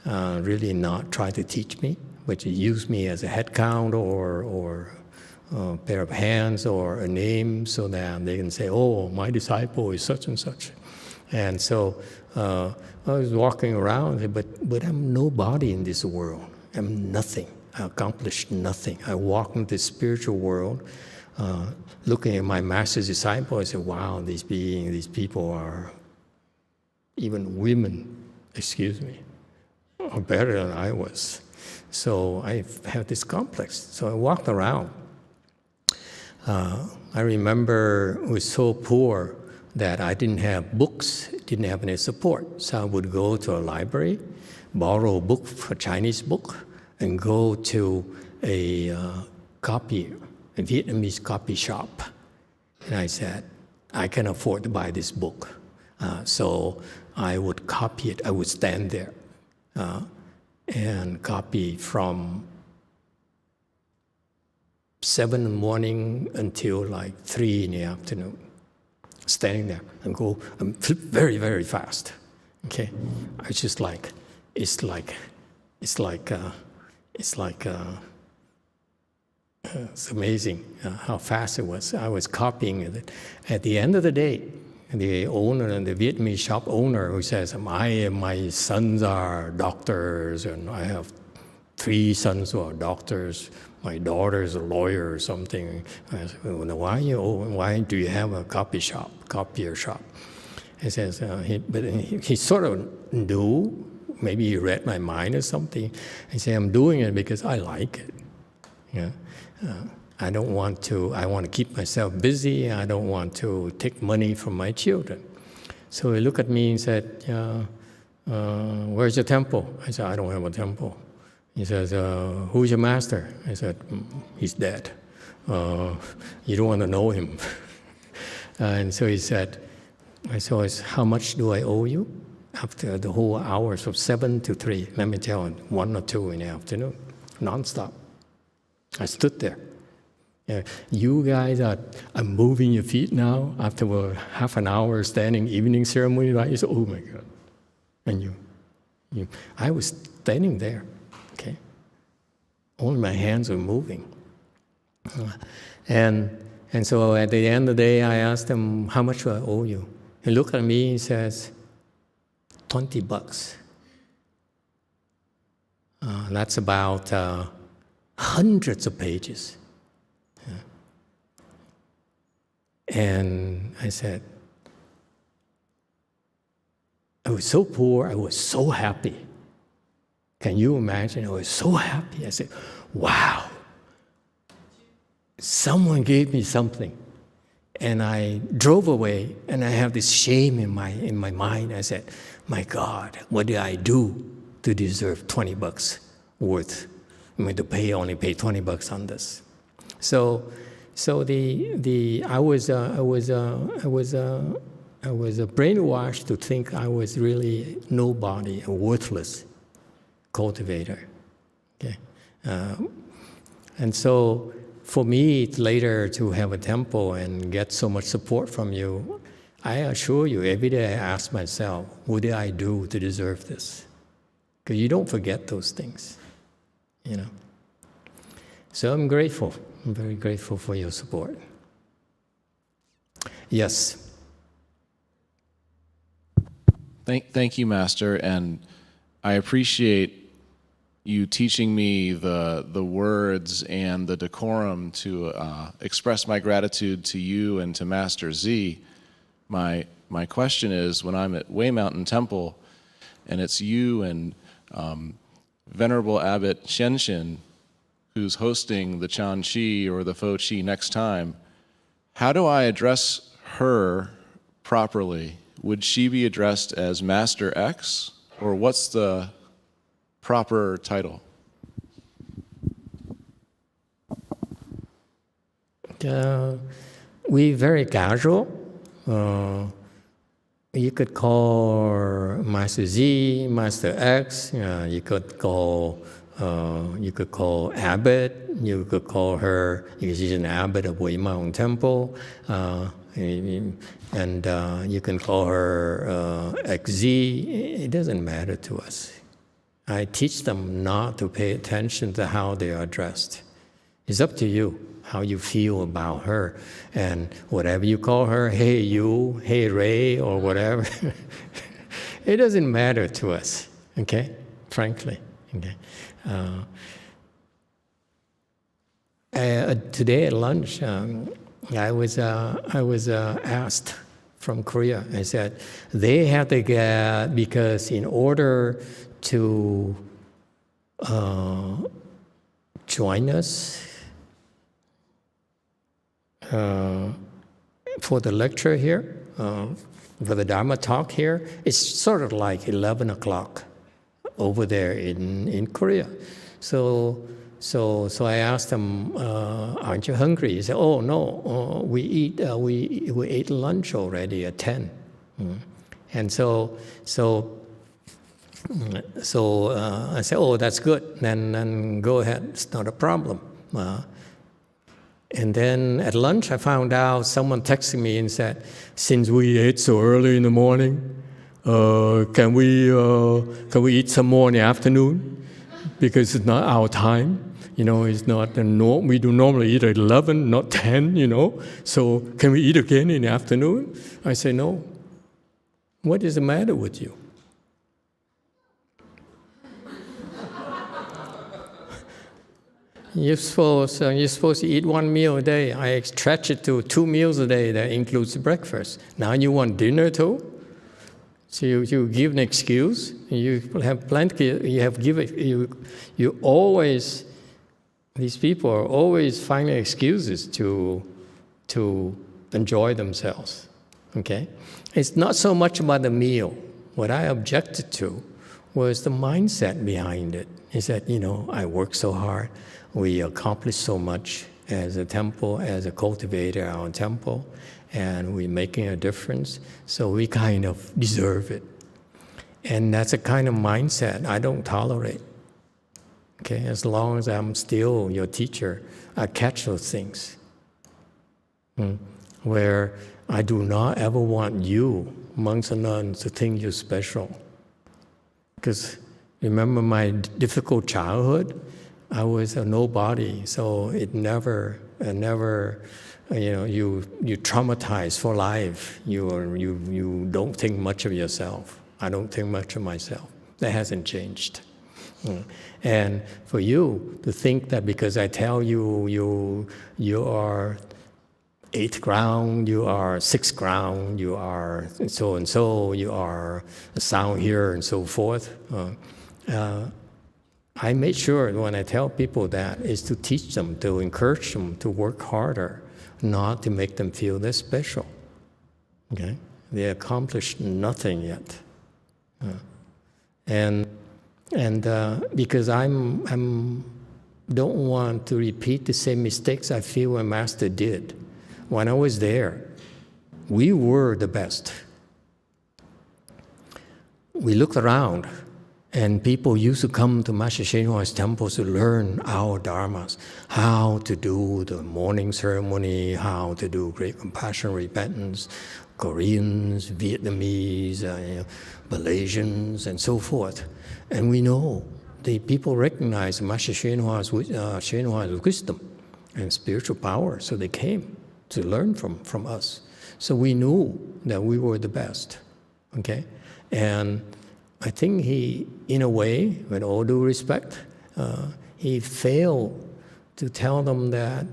really not try to teach me, but to use me as a head count or pair of hands or a name so that they can say, oh, my disciple is such and such. And so I was walking around, but I'm nobody in this world. I'm nothing. I accomplished nothing. I walk in this spiritual world, looking at my master's disciple, I said, wow, these people are, even women, excuse me, are better than I was. So I had this complex. So I walked around. I remember I was so poor that I didn't have books, didn't have any support. So I would go to a library, borrow a book, a Chinese book, and go to a Vietnamese copy shop. And I said, I can afford to buy this book. So I would copy it. I would stand there and copy from 7 in the morning until like 3 in the afternoon. Standing there and go, flip very, very fast. Okay, it's just like, it's amazing how fast it was. I was copying it. At the end of the day, the owner, the Vietnamese shop owner, who says, my sons are doctors, and I have 3 sons who are doctors. My daughter's a lawyer or something. I said, well, why do you have a copier shop? He says, he sort of knew, maybe he read my mind or something. He said, I'm doing it because I like it. Yeah. I want to keep myself busy. I don't want to take money from my children. So he looked at me and said, where's your temple? I said, I don't have a temple. He says, who's your master? I said, he's dead. You don't want to know him. And so he said, how much do I owe you? After the whole hours from 7 to 3, let me tell you, 1 or 2 in the afternoon, nonstop. I stood there. You guys are moving your feet now after half an hour standing evening ceremony, right? You say, oh my God. And I was standing there. Okay, only my hands were moving, and so at the end of the day, I asked him, "How much do I owe you?" He looked at me and says, $20. That's about hundreds of pages. And I said, I was so poor, I was so happy. Can you imagine? I was so happy. I said, wow, someone gave me something. And I drove away, and I have this shame in my mind. I said, my God, what did I do to deserve $20 worth? I mean, only pay $20 on this. So I was brainwashed to think I was really nobody, a worthless cultivator. Okay, and so for me later to have a temple and get so much support from you, I assure you, every day I ask myself, what did I do to deserve this? Because you don't forget those things, you know. So I'm grateful. I'm very grateful for your support. Yes. Thank you, Master, and I appreciate you teaching me the words and the decorum to express my gratitude to you and to Master Z. My question is, when I'm at Way Mountain Temple, and it's you and Venerable Abbot Shenshin who's hosting the Chan Chi or the Fo Chi next time, how do I address her properly? Would she be addressed as Master X, or what's the proper title? We very casual. You could call Master Z, Master X. You could call Abbot. You could call her, because she's an abbot of Way Mountain Temple. And you can call her XZ. It doesn't matter to us. I teach them not to pay attention to how they are addressed. It's up to you. how you feel about her. And whatever you call her, hey you, hey Ray, or whatever, it doesn't matter to us, okay? Frankly, okay? Today at lunch, I was asked from Korea. I said they have to get, because in order to join us for the lecture here, for the Dharma talk here, it's sort of like 11 o'clock over there in Korea. So I asked them, aren't you hungry? He said, oh no, we ate lunch already at 10. And so I said, oh, that's good. Then go ahead, it's not a problem. And then at lunch, I found out someone texted me and said, since we ate so early in the morning, can we eat some more in the afternoon? Because it's not our time. You know, it's not the norm. We do normally eat at 11, not 10, you know. So can we eat again in the afternoon? I say, no. What is the matter with you? You're supposed to eat one meal a day. I stretch it to 2 meals a day. That includes breakfast. Now you want dinner too? So you give an excuse. You have plenty. You always. These people are always finding excuses to enjoy themselves. Okay, it's not so much about the meal. What I objected to was the mindset behind it. Is that, you know, I work so hard. We accomplish so much as a temple, as a cultivator, our temple, and we're making a difference, so we kind of deserve it. And that's a kind of mindset I don't tolerate. Okay, as long as I'm still your teacher, I catch those things. Where I do not ever want you, monks and nuns, to think you're special. Because remember my difficult childhood? I was a nobody, so it never, you know, you traumatized for life. You don't think much of yourself. I don't think much of myself. That hasn't changed. And for you to think that because I tell you are 8th ground, you are 6th ground, you are so and so, you are a sound hearer and so forth. I made sure when I tell people that is to teach them, to encourage them to work harder, not to make them feel they're special. Okay, they accomplished nothing yet, and because I'm don't want to repeat the same mistakes I feel my master did. When I was there, we were the best. We looked around, and people used to come to Master YongHua's temples to learn our dharmas, how to do the morning ceremony, how to do great compassion repentance, Koreans, Vietnamese, Malaysians, and so forth. And we know the people recognize Master YongHua's wisdom and spiritual power, so they came to learn from us. So we knew that we were the best, okay? And I think he, in a way, with all due respect, he failed to tell them that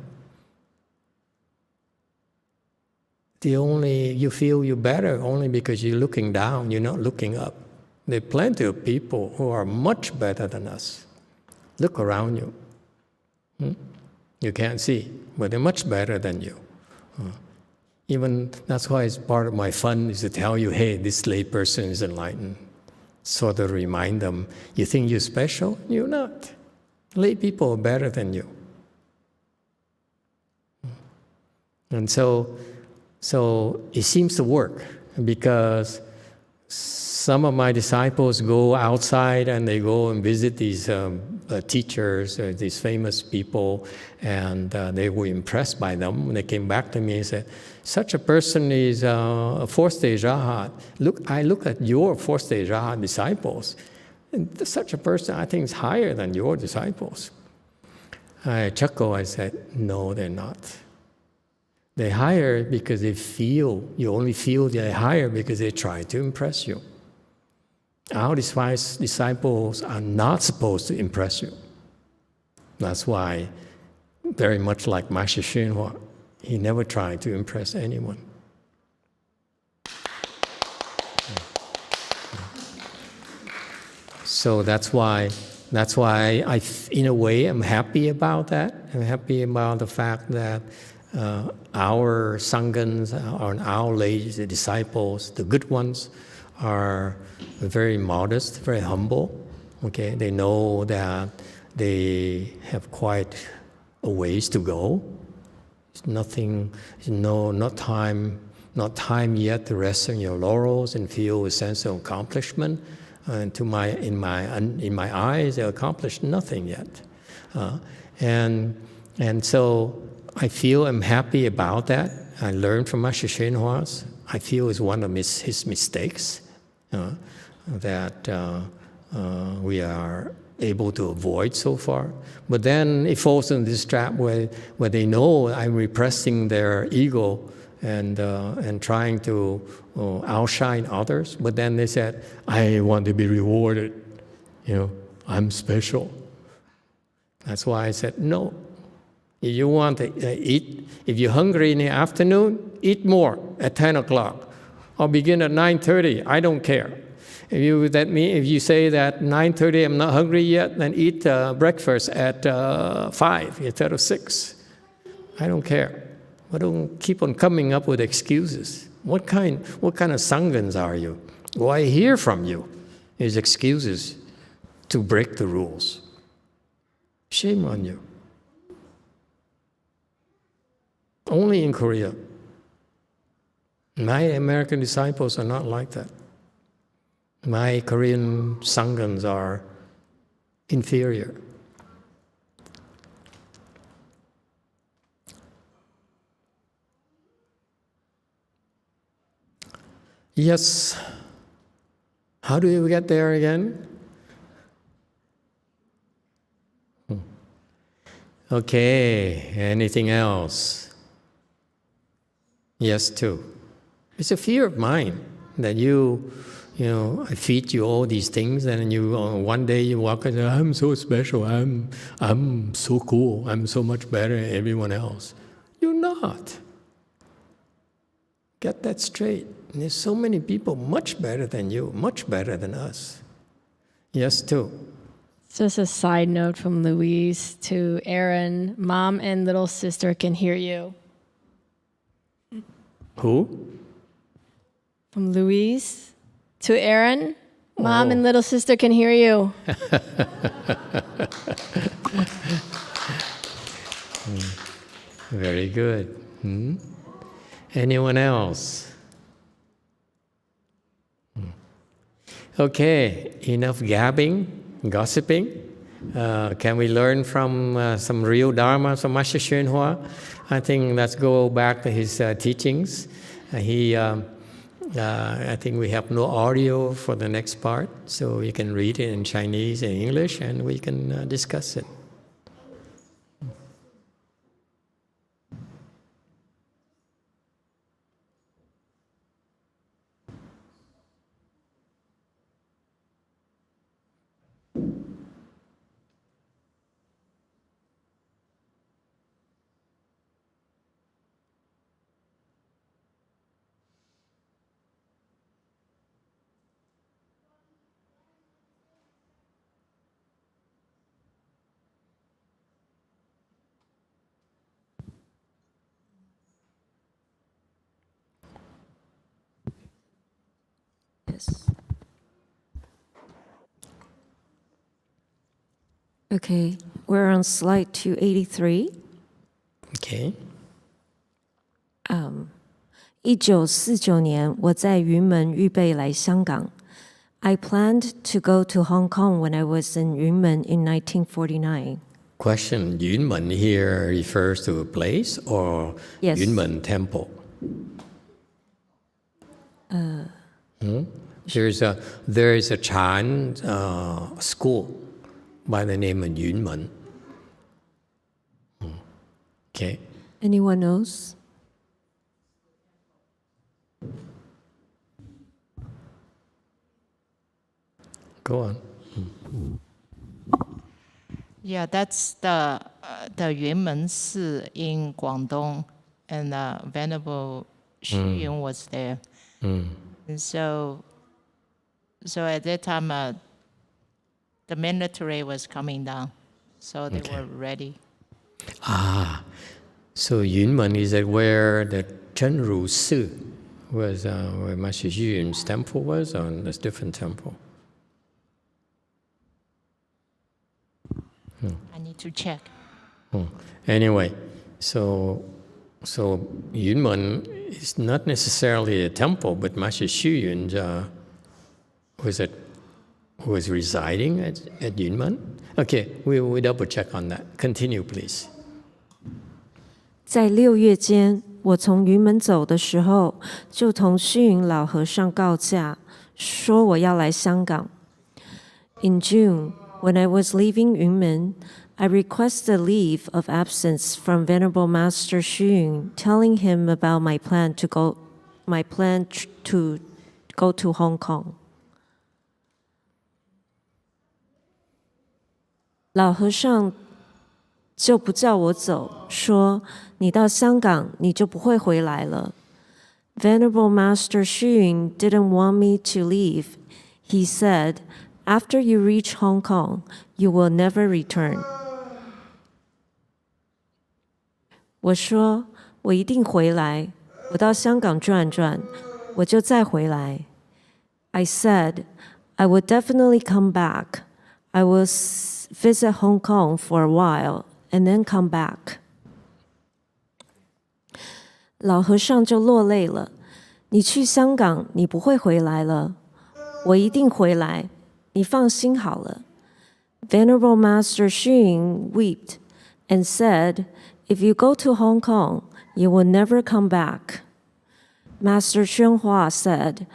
you feel you're better only because you're looking down, you're not looking up. There are plenty of people who are much better than us. Look around you. You can't see, but they're much better than you. Even that's why it's part of my fun is to tell you, hey, this lay person is enlightened. Sort of remind them, you think you're special? You're not. Lay people are better than you. And so it seems to work because some of my disciples go outside and they go and visit these teachers, these famous people, and they were impressed by them. When they came back to me and said, such a person is a fourth-stage Rahat. I look at your fourth-stage Rahat disciples, and such a person I think is higher than your disciples. I chuckled. I said, no, they're not. They hire because they feel, you only feel they hire because they try to impress you. Our disciples are not supposed to impress you. That's why, very much like Master YongHua, he never tried to impress anyone. So that's why in a way, I'm happy about that. I'm happy about the fact that our Sanghas, our ladies, the disciples, the good ones, are very modest, very humble. Okay, they know that they have quite a ways to go. It's nothing, not time yet to rest on your laurels and feel a sense of accomplishment. And in my eyes, they accomplished nothing yet. And so I feel I'm happy about that. I learned from Master YongHua. I feel it's one of his mistakes that we are able to avoid so far. But then it falls into this trap where they know I'm repressing their ego and trying to outshine others. But then they said, I want to be rewarded. I'm special. That's why I said, no. If you want to eat, if you're hungry in the afternoon, eat more at 10 o'clock. Or begin at 9:30, I don't care. If you say that 9:30 I'm not hungry yet, then eat breakfast at 5 instead of 6. I don't care. But don't keep on coming up with excuses. What kind of Sanghas are you? What I hear from you is excuses to break the rules. Shame on you. Only in Korea. My American disciples are not like that. My Korean Sanghas are inferior. Yes. How do we get there again? Okay. Anything else? Yes, too. It's a fear of mine that I feed you all these things, and you one day you walk and say, I'm so special, I'm so cool, I'm so much better than everyone else. You're not. Get that straight. And there's so many people much better than you, much better than us. Yes, too. Just a side note from Louise to Aaron. Mom and little sister can hear you. Who? From Louise to Aaron. Mom and little sister can hear you. Very good. Anyone else? Okay, enough gabbing, gossiping. Can we learn from some real Dharma from Master YongHua? I think let's go back to his teachings. I think we have no audio for the next part, so you can read it in Chinese and English, and we can discuss it. Yes. Okay, we're on slide 283. Okay. 1949年，我在云门预备来香港。I planned to go to Hong Kong when I was in Yunmen in 1949. Question, Yunmen here refers to a place or Yes. Yunmen temple? There is a Chan school by the name of Yunmen. Okay. Anyone knows? Go on. Yeah, that's the Yunmen Si in Guangdong, and Venerable Xu Yun was there. And so at that time, the military was coming down, so they were ready. So Yunmen is that where the Zhenru Si was, where Master Xu Yun's temple was, or a different temple? I need to check. Anyway, so Yunmen is not necessarily a temple, but Master Xu Yun was residing at Yunmen. Okay, we double check on that. Continue, please. 在6月间，我从云门走的时候，就同虚云老和尚告假，说我要来香港。In June, when I was leaving Yunmen, I requested leave of absence from Venerable Master Xu Yun, telling him about my plan to go to Hong Kong. 老和尚就不叫我走，说你到香港你就不会回来了。Venerable Master Xu Yun didn't want me to leave. He said, after you reach Hong Kong, you will never return. 我说我一定回来，我到香港转转，我就再回来。I said, I would definitely come back. I will visit Hong Kong for a while and then come back. 老和尚就落泪了。你去香港，你不会回来了。我一定回来，你放心好了。Venerable Master Xu Yun wept and said, if you go to Hong Kong, you will never come back. Master YongHua said,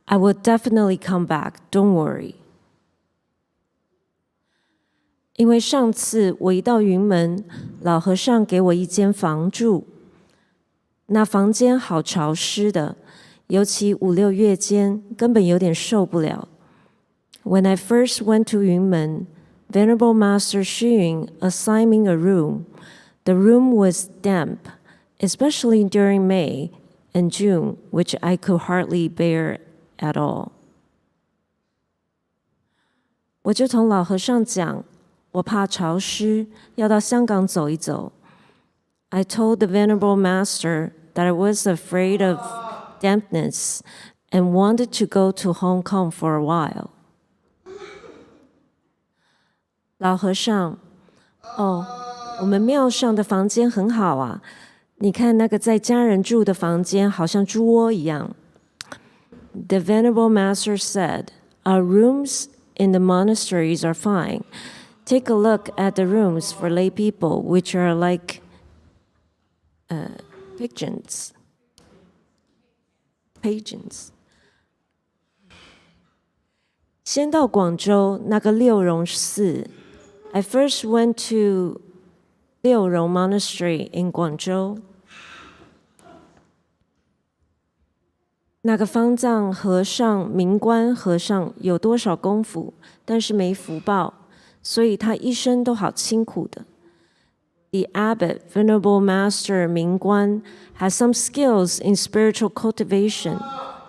I will definitely come back, don't worry. 因为上次我一到云门，老和尚给我一间房住，那房间好潮湿的，尤其5、6月间，根本有点受不了。When I first went to Yunmen, Venerable Master Xu Yun assigned me a room. The room was damp, especially during May and June, which I could hardly bear at all. 我就同老和尚讲，我怕潮湿，要到香港走一走。I told the Venerable Master that I was afraid of dampness and wanted to go to Hong Kong for a while. 老和尚，我们庙上的房间很好啊，你看那个在家人住的房间，好像猪窝一样。The Venerable Master said, our rooms in the monasteries are fine. Take a look at the rooms for lay people, which are like pigeons. 先到广州那个六榕寺。I first went to 六榕 Monastery in 广州。那个方丈和尚、明官和尚有多少功夫，但是没福报，所以他一生都好清苦的。The abbot, Venerable Master Ming Guan, has some skills in spiritual cultivation,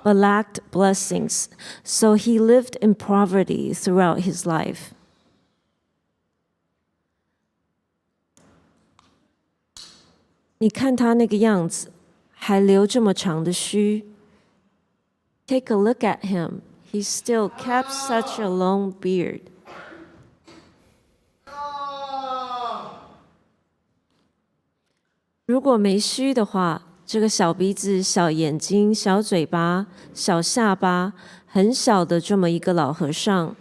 but lacked blessings, so he lived in poverty throughout his life. 你看他那个样子，还留这么长的须。Take a look at him. He still kept such a long beard. 如果没须的话，这个小鼻子、小眼睛、小嘴巴、小下巴，很小的这么一个老和尚。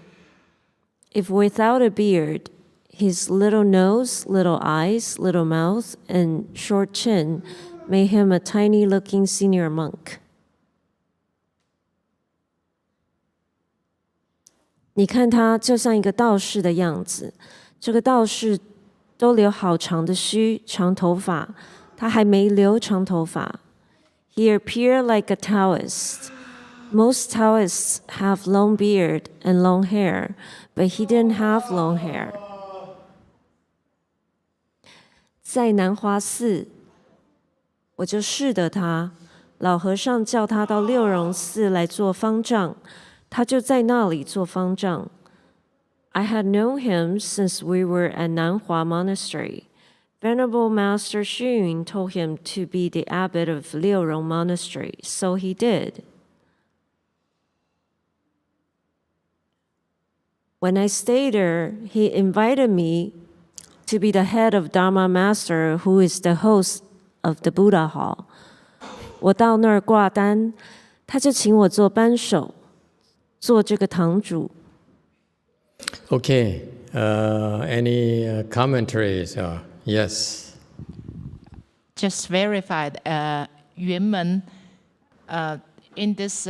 If without a beard, his little nose, little eyes, little mouth, and short chin made him a tiny-looking senior monk. 你看他就像一个道士的样子，这个道士都留好长的须、长头发，他还没留长头发。He appeared like a Taoist. Most Taoists have long beard and long hair, but he didn't have long hair. 在南华寺，我就视得他，老和尚叫他到六榕寺来做方丈，他就在那里做方丈。I had known him since we were at Nanhua Monastery. Venerable Master Xun told him to be the abbot of Liurong Monastery, so he did. When I stayed there, he invited me to be the head of Dharma Master, who is the host of the Buddha Hall. 我到那儿挂单，他就请我做班手，做这个堂主。Okay, any commentaries? Yes. Just verified, Yunmen, in this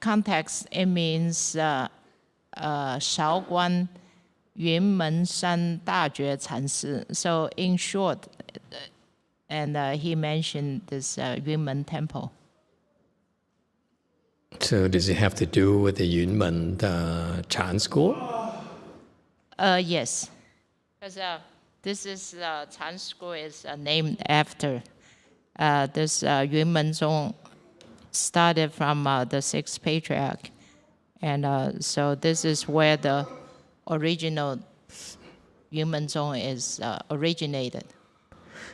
context, it means 韶关云门山大觉禅师. So in short, and he mentioned this Yunmen temple. So does it have to do with the Yunmen Chan school? Yes, because this is Chan school is named after this Yunmen Zong started from the sixth patriarch, and so this is where the original Yunmen Zong is originated.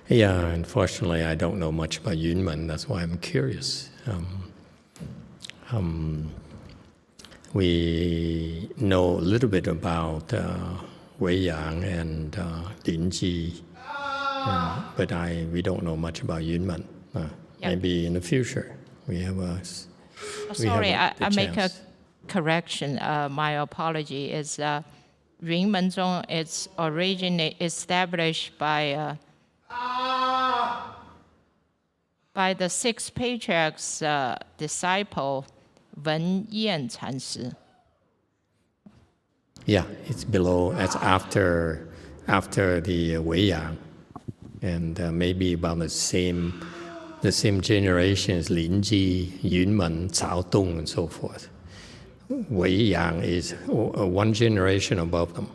Yeah, unfortunately, I don't know much about Yunmen. That's why I'm curious. We know a little bit about Wei Yang and Linji, but we don't know much about Yunmen. Maybe in the future we have a. Sorry, I make a chance. correction. My apology. Is Yunmen Zong is established by the sixth patriarch's disciple Wen Yan Chanshi. Yeah, it's below. That's after the Wei Yang, and maybe about the same generations: Linji, Yunmen, Cao Dong, and so forth. Wei Yang is one generation above them.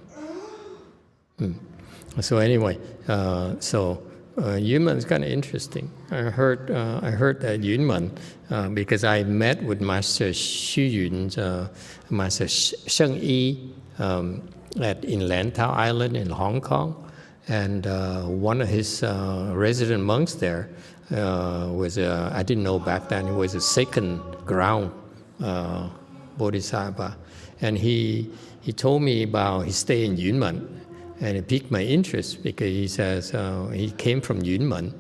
So anyway, Yunmen is kind of interesting. I heard that Yunmen because I met with Master Xu Yun's Master Sheng Yi in Lantau Island in Hong Kong, and one of his resident monks there was I didn't know back then, he was a second ground Bodhisattva, and he told me about his stay in Yunmen, and it piqued my interest because he says he came from Yunmen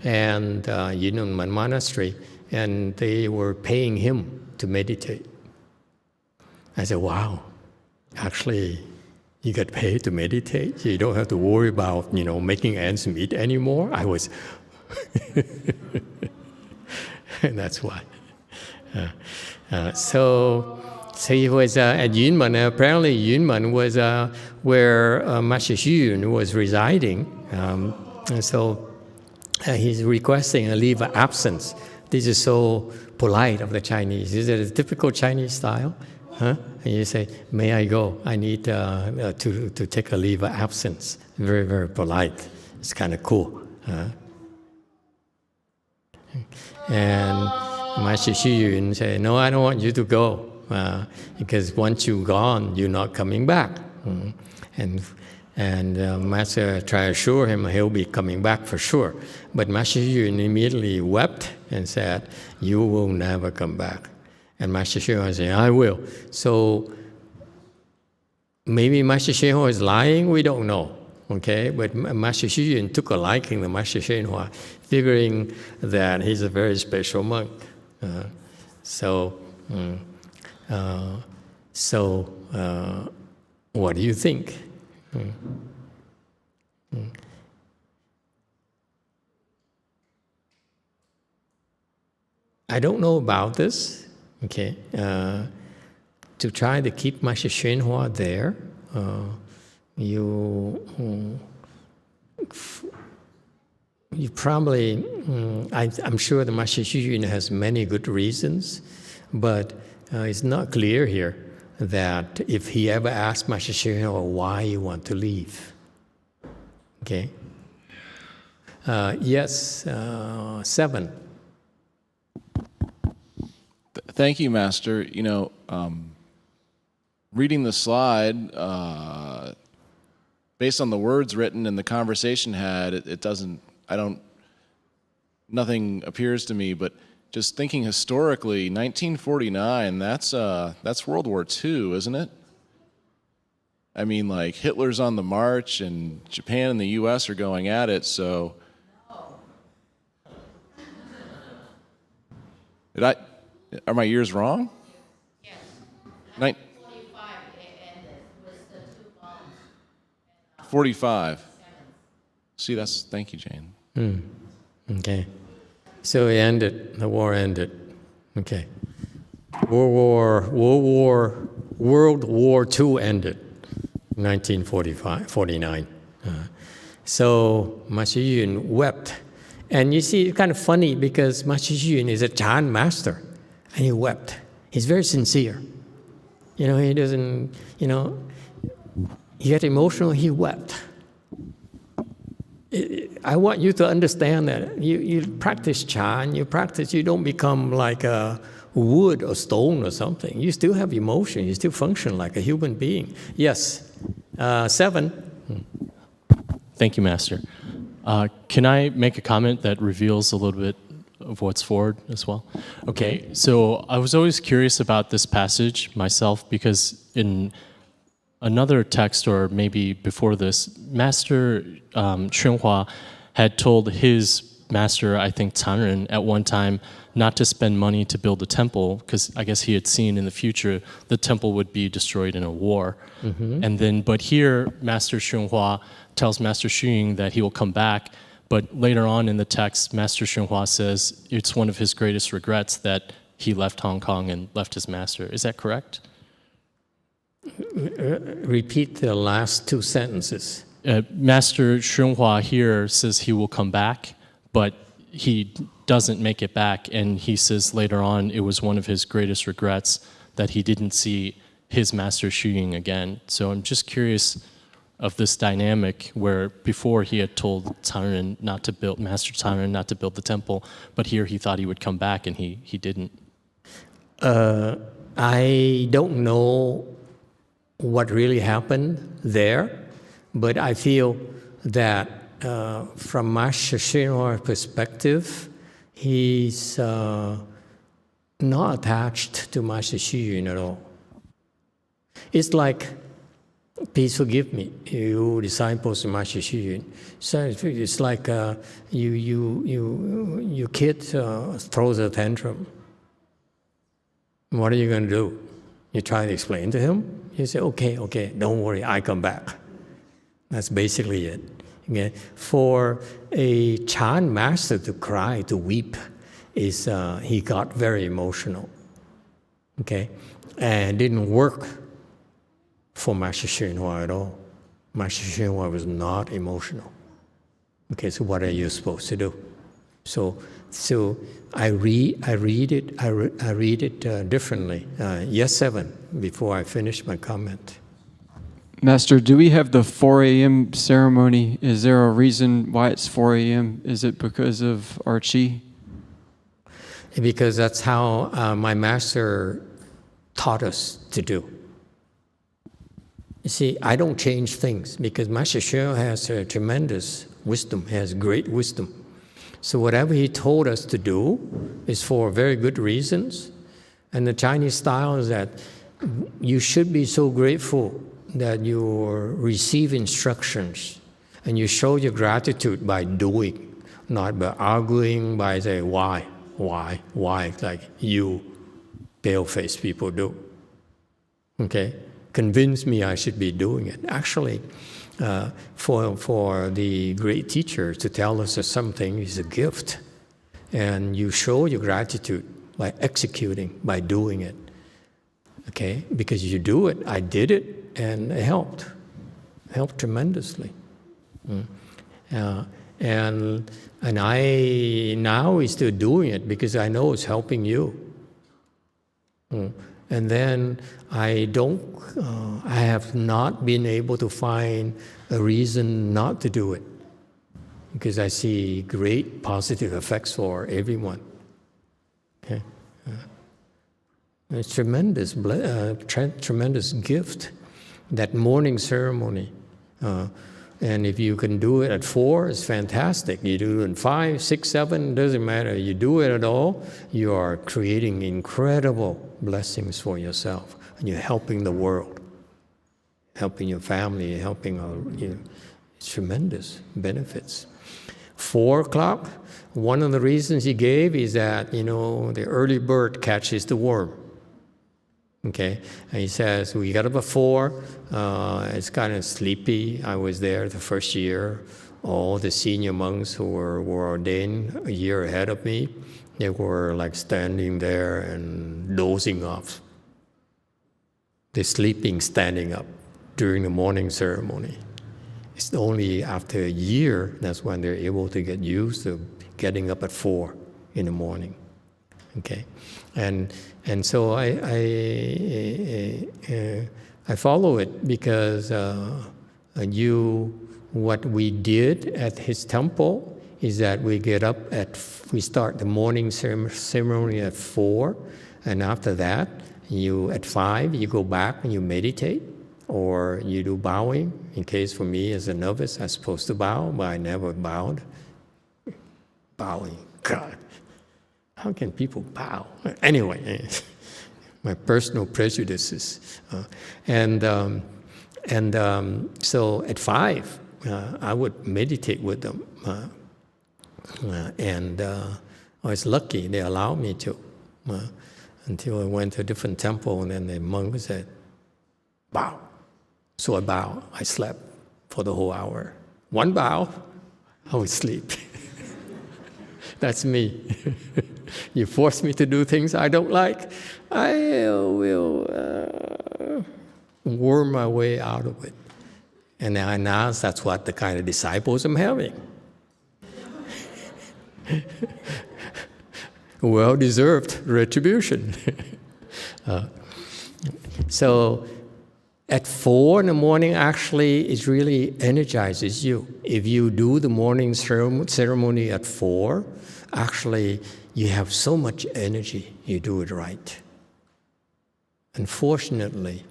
and Yunmen Monastery, and they were paying him to meditate. I said, wow, actually you get paid to meditate? You don't have to worry about, making ends meet anymore? I was, and that's why. So he was at Yunmen. Apparently Yunmen was where Master Xu Yun was residing. And so he's requesting a leave of absence. This is so polite of the Chinese. Is it a typical Chinese style? Huh? And you say, may I go? I need to take a leave of absence. Very, very polite. It's kind of cool. And Master Xu Yun said, no, I don't want you to go, because once you're gone, you're not coming back. And Master tried to assure him he'll be coming back for sure. But Master Xu Yun immediately wept and said, you will never come back. And Master Xu Yun said, I will. So maybe Master Xu Yun is lying, we don't know. Okay, but Master Xu Yun took a liking to Master YongHua, figuring that he's a very special monk. What do you think? I don't know about this. Okay, to try to keep Master YongHua there, you probably, I'm sure the Master Xu Yun has many good reasons, but it's not clear here that if he ever asked Master Xu Yun why you want to leave. Okay. Yes, 7. Thank you, Master. Reading the slide, based on the words written and the conversation had, it doesn't, nothing appears to me, but just thinking historically, 1949, that's World War II, isn't it? I mean, like, Hitler's on the march and Japan and the US are going at it, so. Are my years wrong? Yes. 1945 it ended with the 2 bombs. 45. See, thank you, Jane. Okay. So it ended, the war ended. Okay. World War II ended, 1949. So Master Xu Yun wept. And you see, it's kind of funny because Master Xu Yun is a Chan master, and he wept. He's very sincere. He doesn't, he got emotional, he wept. I want you to understand that you practice Chan, you don't become like a wood or stone or something. You still have emotion, you still function like a human being. Yes, 7. Thank you, Master. Can I make a comment that reveals a little bit of what's forward as well? Okay, so I was always curious about this passage myself because in another text, or maybe before this, Master YongHua had told his master, I think Canren, at one time not to spend money to build a temple because I guess he had seen in the future the temple would be destroyed in a war. And then, but here, Master YongHua tells Master Xu Yun that he will come back, but later on in the text, Master YongHua says it's one of his greatest regrets that he left Hong Kong and left his master. Is that correct? Repeat the last 2 sentences. Master YongHua here says he will come back, but he doesn't make it back, and he says later on it was one of his greatest regrets that he didn't see his master Xu Yun again. So I'm just curious of this dynamic where before he had told Master Canren not to build the temple, but here he thought he would come back and he didn't. I don't know what really happened there, but I feel that from Master Xinhua's perspective, he's not attached to Master Xu Yun at all. It's like, please forgive me, you disciples of Master Xu Yun. So it's like your kid throws a tantrum. What are you going to do? You try to explain to him. You say, okay, don't worry, I come back. That's basically it. Okay? For a Chan master to cry, to weep, is he got very emotional. Okay, and didn't work for Master Xinhua at all. Master Xinhua was not emotional. Okay, so what are you supposed to do? So I read it differently. Yes, 7. Before I finish my comment. Master, do we have the 4 a.m. ceremony? Is there a reason why it's 4 a.m.? Is it because of our chi? Because that's how my master taught us to do. You see, I don't change things because Master Xue has a tremendous wisdom, has great wisdom. So whatever he told us to do is for very good reasons. And the Chinese style is that you should be so grateful that you receive instructions and you show your gratitude by doing, not by arguing, by saying, why, like you pale-faced people do. Okay? Convince me I should be doing it. Actually, for the great teacher to tell us something is a gift. And you show your gratitude by executing, by doing it. Okay? Because you do it, I did it, and it helped tremendously. And I now is still doing it because I know it's helping you. And then I have not been able to find a reason not to do it because I see great positive effects for everyone. Okay? It's tremendous, tremendous gift, that morning ceremony. And if you can do it at 4, it's fantastic. You do it at 5, 6, 7, doesn't matter. You do it at all, you are creating incredible blessings for yourself. And you're helping the world, helping your family, helping tremendous benefits. 4 o'clock, one of the reasons he gave is that, the early bird catches the worm. Okay, and he says, we got up at 4, it's kind of sleepy. I was there the first year. All the senior monks who were ordained a year ahead of me, they were like standing there and dozing off. They're sleeping, standing up during the morning ceremony. It's only after a year that's when they're able to get used to getting up at 4 in the morning. Okay, and so I follow it because what we did at his temple is that we start the morning ceremony at 4, and after that, at 5 you go back and you meditate, or you do bowing. In case for me as a novice, I'm supposed to bow, but I never bowed. Bowing, God. How can people bow? Anyway, my personal prejudices. So at 5, I would meditate with them. I was lucky they allowed me to. Until I went to a different temple, and then the monk said, bow. So I bowed. I slept for the whole hour. 1 bow, I would sleep. That's me. You force me to do things I don't like, I will worm my way out of it. And now that's what the kind of disciples I'm having. Well-deserved retribution. So at 4 in the morning, actually, it really energizes you. If you do the morning ceremony at 4, actually, you have so much energy, you do it right. Unfortunately,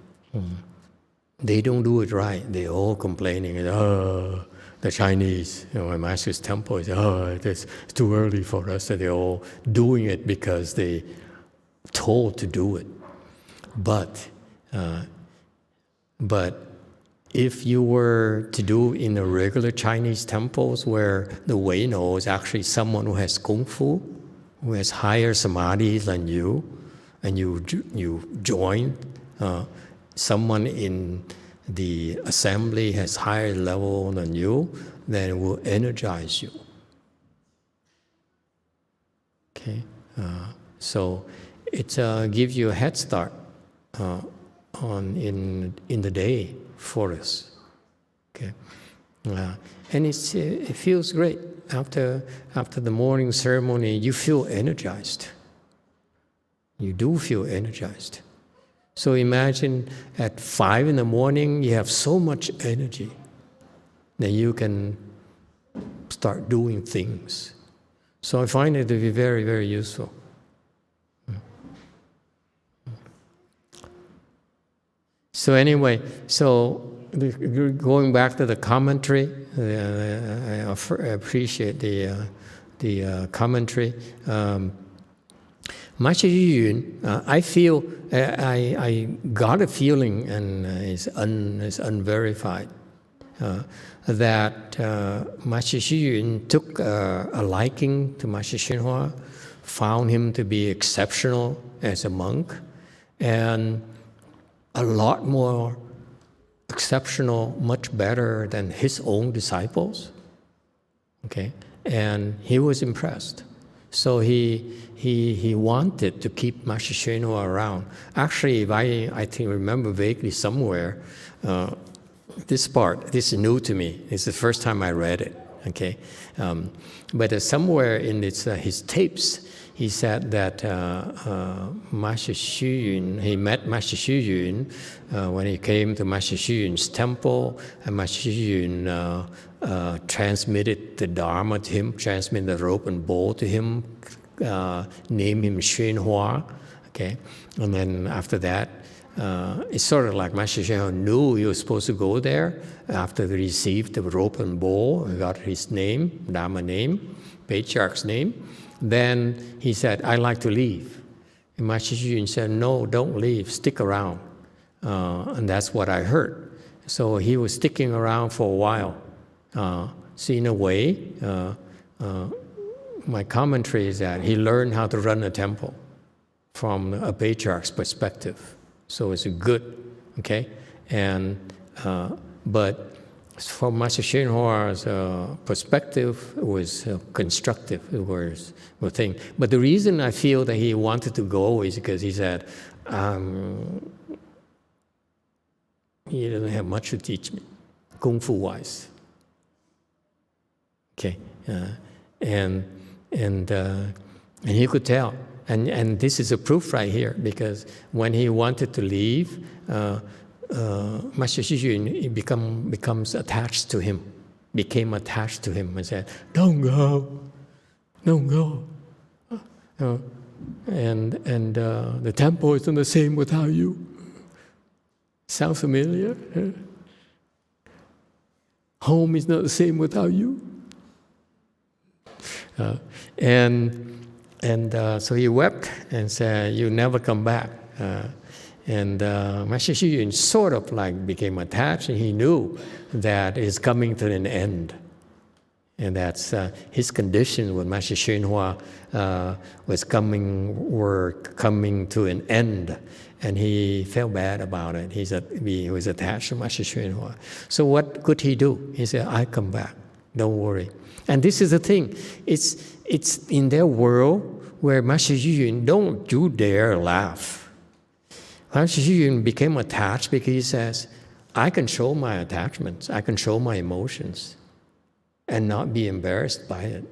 they don't do it right. They're all complaining, the Chinese, my master's temple is, it's too early for us. So they're all doing it because they're told to do it. But if you were to do in the regular Chinese temples where the Weino is actually someone who has Kung Fu, who has higher samadhi than you, and you join someone in the assembly has higher level than you, then it will energize you. Okay, so it gives you a head start in the day for us. Okay, and it feels great after the morning ceremony. You feel energized. You do feel energized. So imagine at 5 in the morning, you have so much energy that you can start doing things. So I find it to be very, very useful. So anyway, going back to the commentary, I appreciate the commentary. Master Yun, I feel, I got a feeling, and it's unverified, that Master Yun took a liking to Master Xinhua, found him to be exceptional as a monk, and a lot more exceptional, much better than his own disciples. Okay, and he was impressed. So he wanted to keep Master Xinhua around. Actually, if I think remember vaguely somewhere, this part, this is new to me. It's the first time I read it. okay? But somewhere in his tapes, he said that Master Xu Yun, he met Master Xu Yun when he came to Master Xu Yun's temple, and Master Xu Yun transmitted the Dharma to him, transmitted the rope and bowl to him, named him YongHua, okay? And then after that, it's sort of like Master Xu knew he was supposed to go there after he received the rope and bowl, he got his name, Dharma name, patriarch's name. Then he said, "I'd like to leave." And Master Xu Yun said, "No, don't leave, stick around." And that's what I heard. So he was sticking around for a while. So in a way, my commentary is that he learned how to run a temple from a patriarch's perspective. So it's good, okay? And but from Master YongHua's perspective, it was constructive. It was a thing. But the reason I feel that he wanted to go is because he said he doesn't have much to teach me, kung fu wise. Okay, and he could tell. And this is a proof right here, because when he wanted to leave, Master Xu Yun becomes attached to him, became attached to him and said, "Don't go, don't go." And the temple isn't the same without you. Sound familiar? Home is not the same without you. So he wept and said, "You never come back." Master Xu Yun sort of like became attached, and he knew that it's coming to an end. And that's his conditions with Master YongHua were coming to an end. And he felt bad about it. He was attached to Master YongHua. So what could he do? He said, "I come back, don't worry." And this is the thing. It's in their world where Master Xu Yun, don't you dare laugh. Master Xu Yun became attached because he says, "I control my attachments, I control my emotions, and not be embarrassed by it."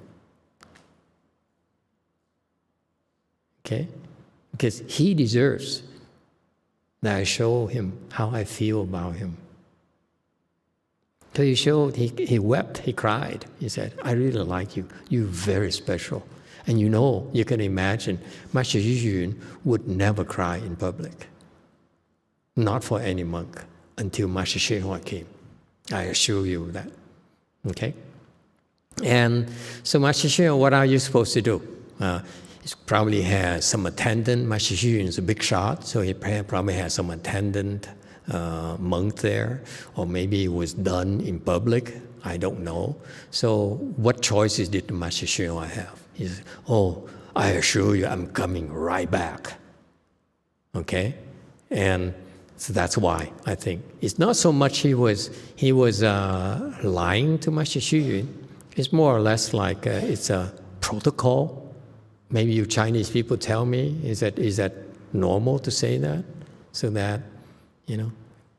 Okay? Because he deserves that I show him how I feel about him. So he showed, he wept, he cried. He said, "I really like you. You're very special." And you can imagine, Master Xu Yun would never cry in public. Not for any monk, until Master YongHua came. I assure you that. Okay? And so Master YongHua, what are you supposed to do? He probably has some attendant. Master Xu Yun is a big shot, so he probably has some attendant monk there, or maybe it was done in public. I don't know. So what choices did Master YongHua have? He said, "Oh, I assure you, I'm coming right back." Okay, and so that's why I think it's not so much he was lying to Master Xu Yun. It's more or less like it's a protocol. Maybe you Chinese people tell me, is that normal to say that, so that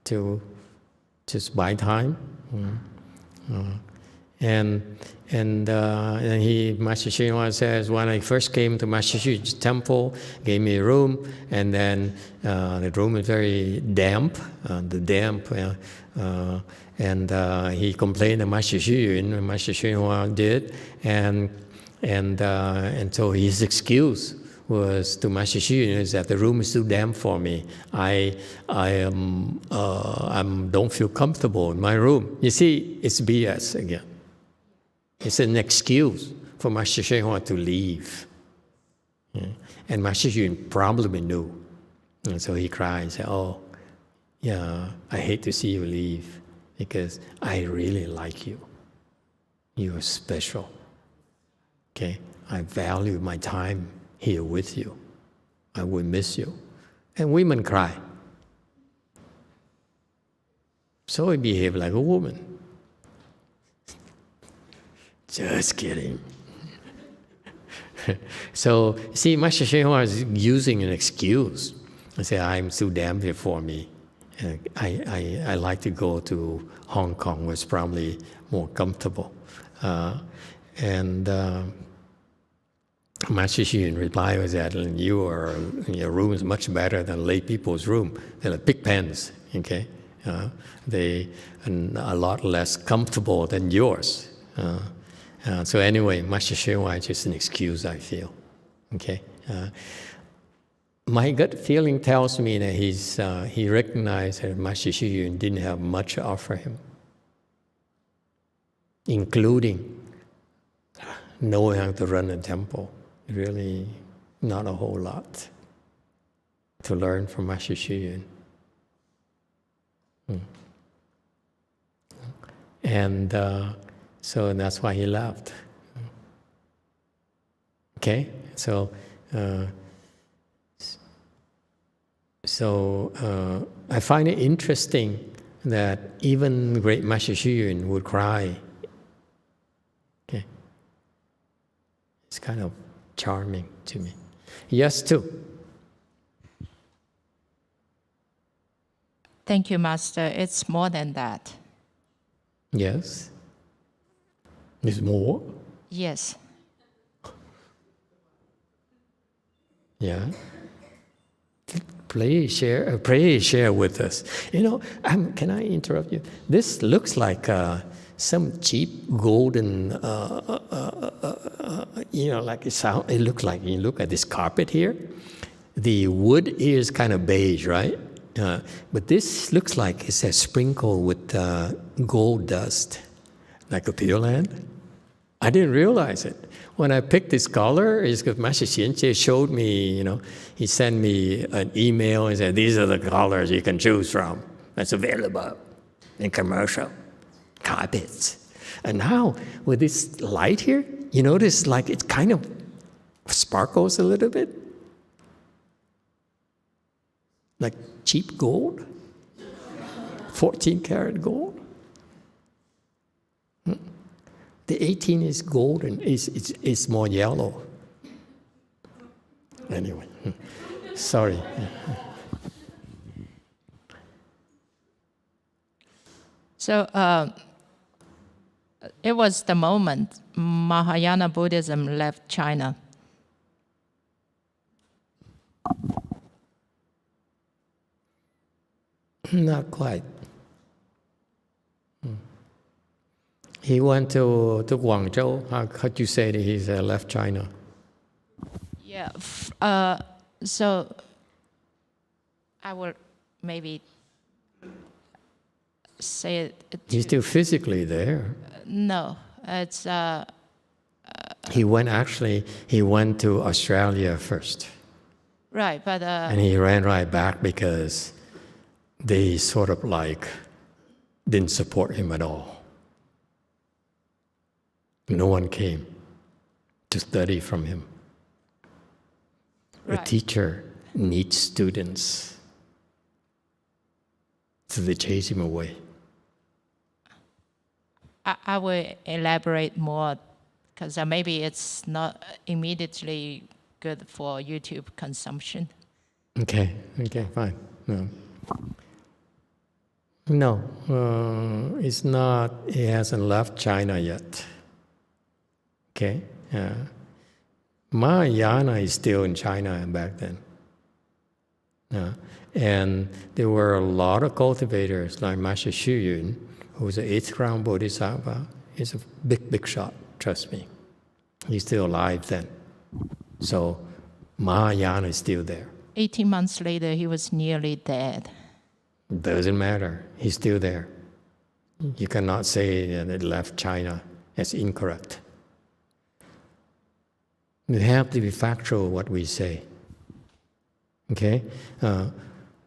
to just buy time. And Master YongHua says, when I first came to Master Xu Yun's temple, gave me a room, and then the room is very damp, and he complained to Master Xu Yun, and Master YongHua did, and so his excuse was to Master Xu Yun is that the room is too damp for me. I don't feel comfortable in my room. You see, it's BS again. It's an excuse for Master YongHua to leave. Yeah. And Master Xu Yun probably knew. And so he cried and said, "Oh, yeah, I hate to see you leave because I really like you. You are special. Okay, I value my time here with you. I will miss you." And women cry. So he behaved like a woman. Just kidding. So, see, Master YongHua is using an excuse. I say, "I'm too damn here for me. I like to go to Hong Kong, where it's probably more comfortable." And Master Xu reply was that your room is much better than lay people's room. They're like big pens, okay? They are a lot less comfortable than yours. So anyway, Master Xu is just an excuse, I feel, okay? My gut feeling tells me that he recognized that Master Xu didn't have much to offer him, including knowing how to run a temple. Really not a whole lot to learn from Master Xu. And so that's why he left. Okay? So I find it interesting that even great Master Xu would cry. Okay? It's kind of charming to me. Yes, too. Thank you, Master. It's more than that. Yes. There's more? Yes. Yeah. Please share with us. You know, can I interrupt you? This looks like some cheap golden, like it looks like, you look at this carpet here, the wood is kind of beige, right? But this looks like it's sprinkled with gold dust, like a Pure Land. I didn't realize it. When I picked this color, it's because Master Xianjie showed me, he sent me an email and said, these are the colors you can choose from. That's available in commercial carpets. And now, with this light here, you notice like it kind of sparkles a little bit. Like cheap gold, 14 karat gold. The 18 is golden, it's more yellow. Anyway, sorry. So it was the moment Mahayana Buddhism left China. Not quite. He went to Guangzhou. How could you say that he's left China? Yeah. So I will maybe say it. He's still physically there. No, it's. He went to Australia first. Right, but. And he ran right back because they sort of like didn't support him at all. No one came to study from him. Right. A teacher needs students, so they chase him away. I will elaborate more because maybe it's not immediately good for YouTube consumption. Okay, fine. No, it's not. He hasn't left China yet. Okay, Mahayana is still in China back then. And there were a lot of cultivators like Master Xu Yun, who was an 8th ground Bodhisattva. He's a big shot, trust me. He's still alive then. So Mahayana is still there. 18 months later, he was nearly dead. Doesn't matter. He's still there. You cannot say that it left China. That's incorrect. We have to be factual what we say. Okay?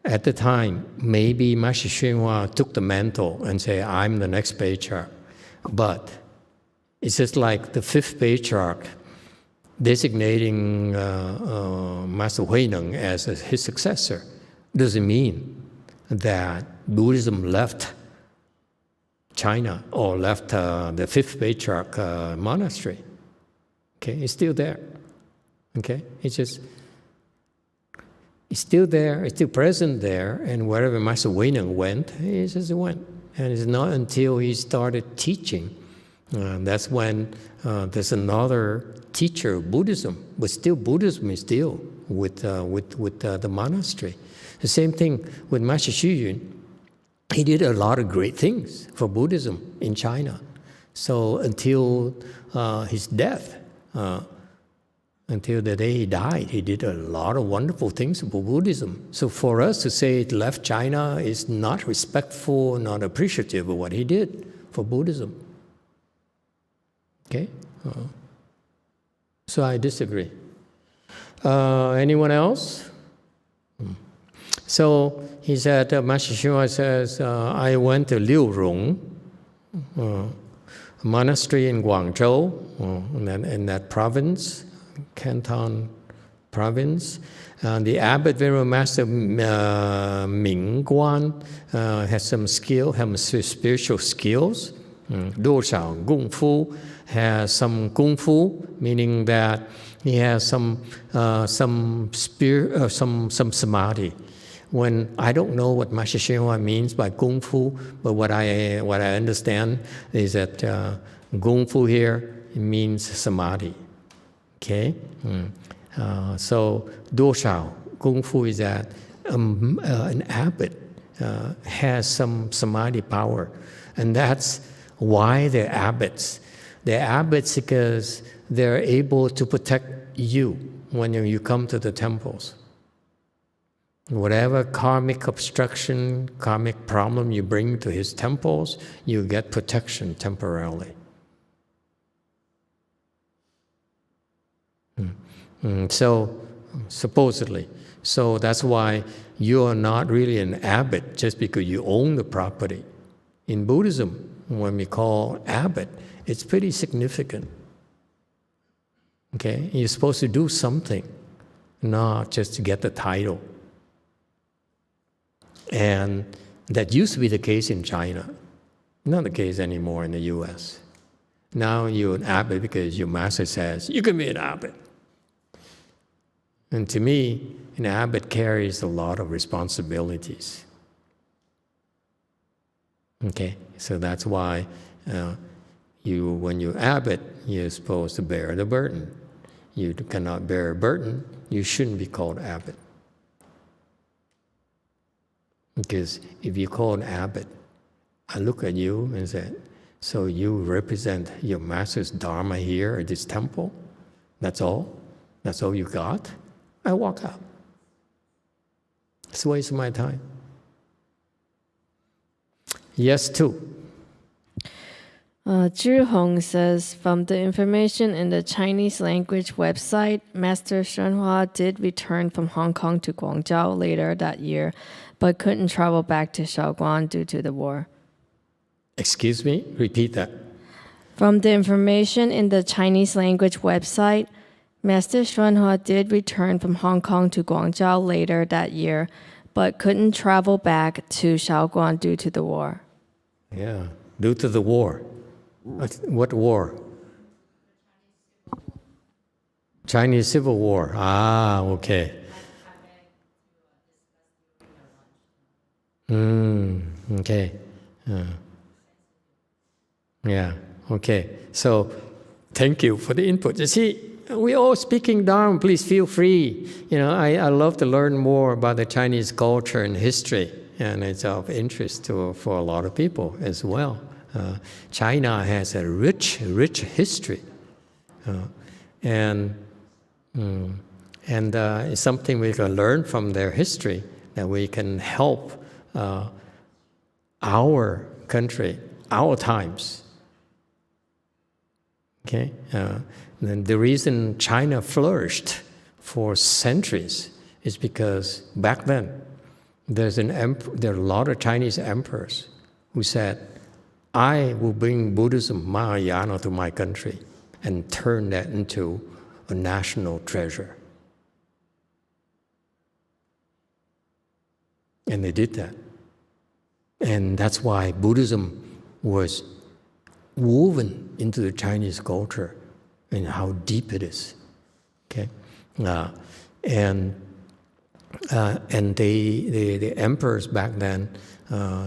At the time, maybe Master YongHua took the mantle and said, I'm the next patriarch. But it's just like the 5th patriarch designating Master Huineng as his successor. Doesn't mean that Buddhism left China or left the 5th patriarch monastery. Okay, it's still there. Okay, it's still there, it's still present there, and wherever Master Huineng went, he just went. And it's not until he started teaching That's when there's another teacher of Buddhism, but still Buddhism is still with the monastery. The same thing with Master Xu Yun. He did a lot of great things for Buddhism in China. So until his death, until the day he died, he did a lot of wonderful things for Buddhism. So for us to say he left China is not respectful, not appreciative of what he did for Buddhism. Okay? So I disagree. Anyone else? So he said, Master Hsuan says, I went to Liurong, a monastery in Guangzhou, in that province, Canton province. The abbot, Venerable Master Ming Guan, has some skill, has some spiritual skills. Do Shao Gong Fu has some Kung Fu, meaning that he has some samadhi. When I don't know what Master Hsuan means by Kung Fu, but what I understand is that Kung Fu here means samadhi. Okay, so Do Shao Kung Fu is that an abbot has some samadhi power, and that's why they're abbots. They're abbots because they're able to protect you when you come to the temples. Whatever karmic obstruction, karmic problem you bring to his temples, you get protection temporarily. So, supposedly. So that's why you are not really an abbot just because you own the property. In Buddhism, when we call abbot, it's pretty significant. Okay? You're supposed to do something, not just to get the title. And that used to be the case in China. Not the case anymore in the US. Now you're an abbot because your master says, you can be an abbot. And to me, an abbot carries a lot of responsibilities. Okay, so that's why when you're abbot, you're supposed to bear the burden. You cannot bear a burden, you shouldn't be called abbot. Because if you call an abbot, I look at you and say, so you represent your master's Dharma here at this temple? That's all? That's all you got? I walk out. It's a waste of my time. Yes, too. Zhu Hong says, from the information in the Chinese language website, Master YongHua did return from Hong Kong to Guangzhou later that year, but couldn't travel back to Shaoguan due to the war. Excuse me? Repeat that. From the information in the Chinese language website, Master YongHua did return from Hong Kong to Guangzhou later that year, but couldn't travel back to Shaoguan due to the war. Yeah, due to the war. What war? Chinese Civil War. Ah, okay. Okay. Yeah, okay. So, thank you for the input. You see, we're all speaking Dharma. Please feel free. I love to learn more about the Chinese culture and history, and it's of interest for a lot of people as well. China has a rich history, and it's something we can learn from their history that we can help our country, our times. Okay, and the reason China flourished for centuries is because back then there are a lot of Chinese emperors who said, I will bring Buddhism, Mahayana, to my country and turn that into a national treasure. And they did that. And that's why Buddhism was woven into the Chinese culture and how deep it is. Okay, and And the emperors back then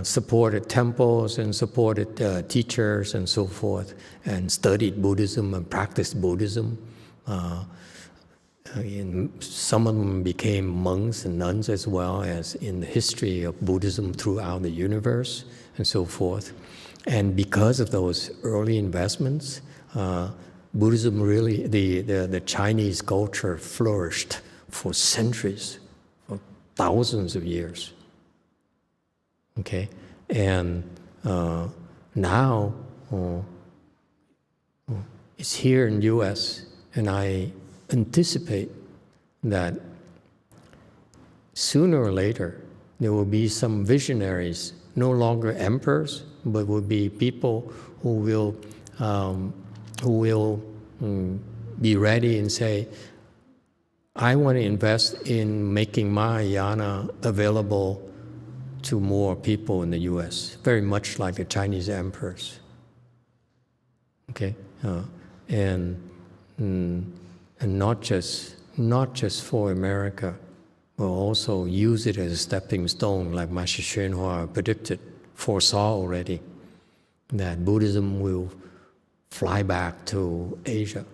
supported temples and supported teachers and so forth, and studied Buddhism and practiced Buddhism. And some of them became monks and nuns as well, as in the history of Buddhism throughout the universe and so forth. And because of those early investments, Buddhism really, the Chinese culture flourished for centuries, for thousands of years. Okay, and now it's here in the U.S., and I anticipate that sooner or later there will be some visionaries, no longer emperors, but will be people who will be ready and say, I want to invest in making Mahayana available to more people in the U.S., very much like the Chinese emperors. Okay, and not just for America, but also use it as a stepping stone, like Master YongHua predicted, foresaw already, that Buddhism will fly back to Asia,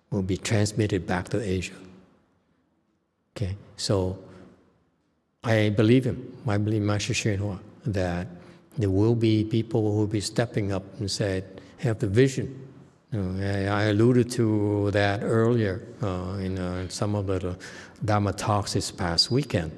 will be transmitted back to Asia. Okay, so I believe him. I believe Master YongHua, that there will be people who will be stepping up and said, have the vision. I alluded to that earlier in some of the Dharma talks this weekend,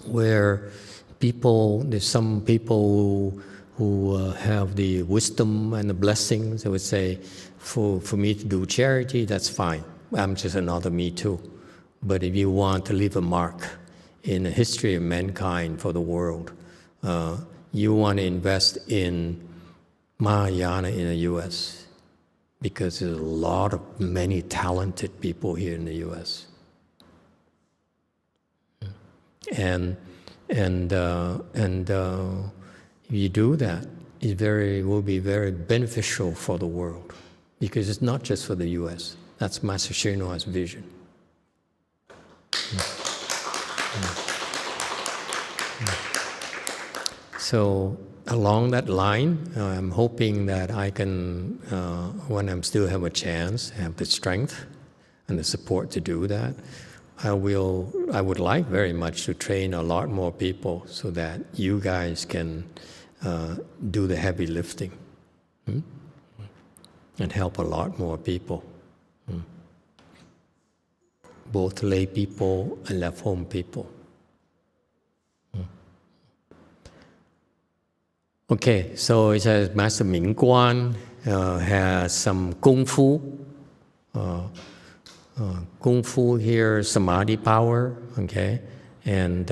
where there's some people who have the wisdom and the blessings. They would say, for me to do charity, that's fine. I'm just another me too. But if you want to leave a mark in the history of mankind for the world, you want to invest in Mahayana in the U.S., because there's many talented people here in the U.S. And if you do that, it will be very beneficial for the world, because it's not just for the U.S. That's Master YongHua's vision. So along that line, I'm hoping that I can, when I still have a chance, have the strength and the support to do that. I would like very much to train a lot more people so that you guys can do the heavy lifting and help a lot more people, both lay people and left home people. Okay, so it says Master Ming Guan has some Kung Fu. Kung Fu here, Samadhi power, okay? And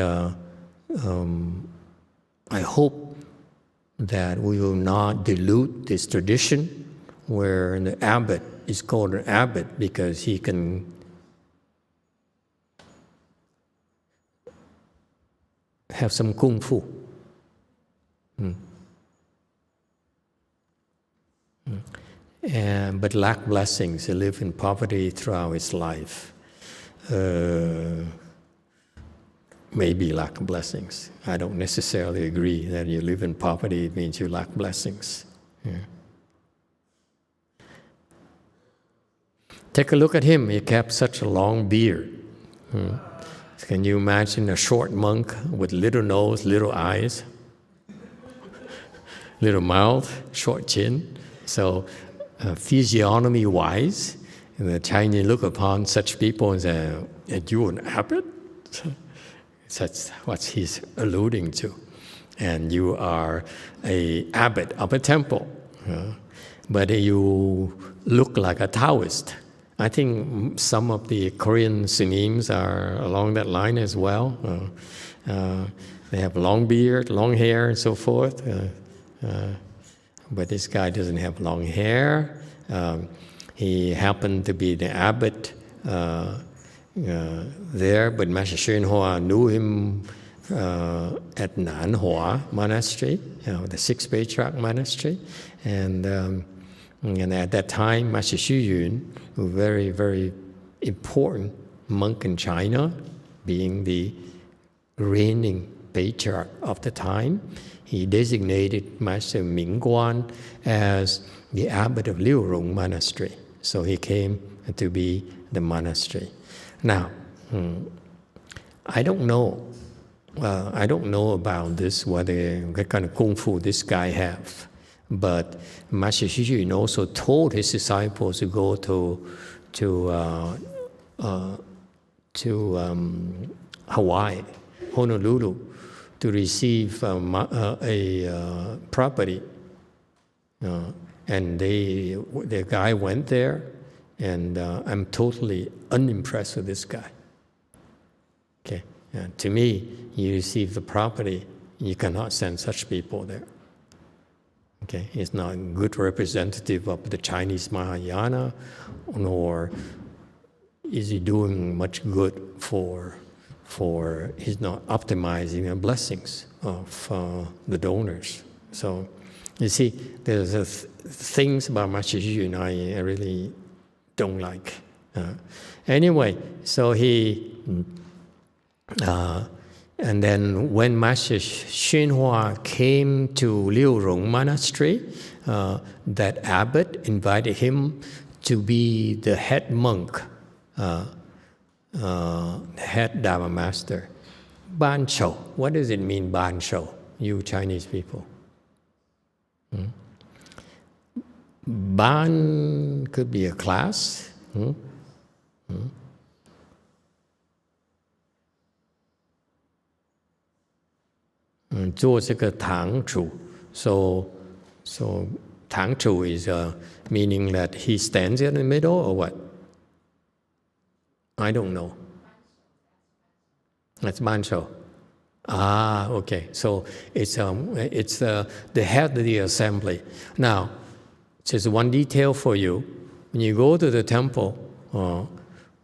I hope that we will not dilute this tradition where the abbot is called an abbot because he can have some Kung Fu. But lack blessings, he live in poverty throughout his life. Maybe lack blessings. I don't necessarily agree that you live in poverty means you lack blessings. Yeah. Take a look at him. He kept such a long beard. Can you imagine a short monk with little nose, little eyes, little mouth, short chin? So physiognomy-wise, the Chinese look upon such people and say, "Are you an abbot?" That's what he's alluding to. And you are an abbot of a temple, but you look like a Taoist. I think some of the Korean Sunims are along that line as well. They have long beard, long hair, and so forth. But this guy doesn't have long hair. He happened to be the abbot there, but Master YongHua knew him at YongHua Monastery, the Sixth Patriarch Monastery. And at that time, Master Xu Yun, very, very important monk in China, being the reigning patriarch of the time, he designated Master Mingguan as the abbot of Liurong Monastery. So he came to be the monastery. Now, I don't know about this, what kind of kung fu this guy have. But Master Xu Jun also told his disciples to go to Hawaii, Honolulu, to receive a property. And the guy went there, and I'm totally unimpressed with this guy. Okay, to me, you receive the property, you cannot send such people there. Okay, he's not a good representative of the Chinese Mahayana, nor is he doing much good for he's not optimizing the blessings of the donors. So, you see, there's things about Master Xu Jun I really don't like. Anyway, so he, and then when Master YongHua came to Liurong Monastery, that abbot invited him to be the head monk, head Dharma master. Ban Shou. What does it mean, Ban Shou, you Chinese people? Ban could be a class. 做这个堂主. So 堂主 is meaning that he stands in the middle or what? I don't know. That's Ban Shou. Ah, okay. So it's the head of the assembly. Now, just one detail for you. When you go to the temple,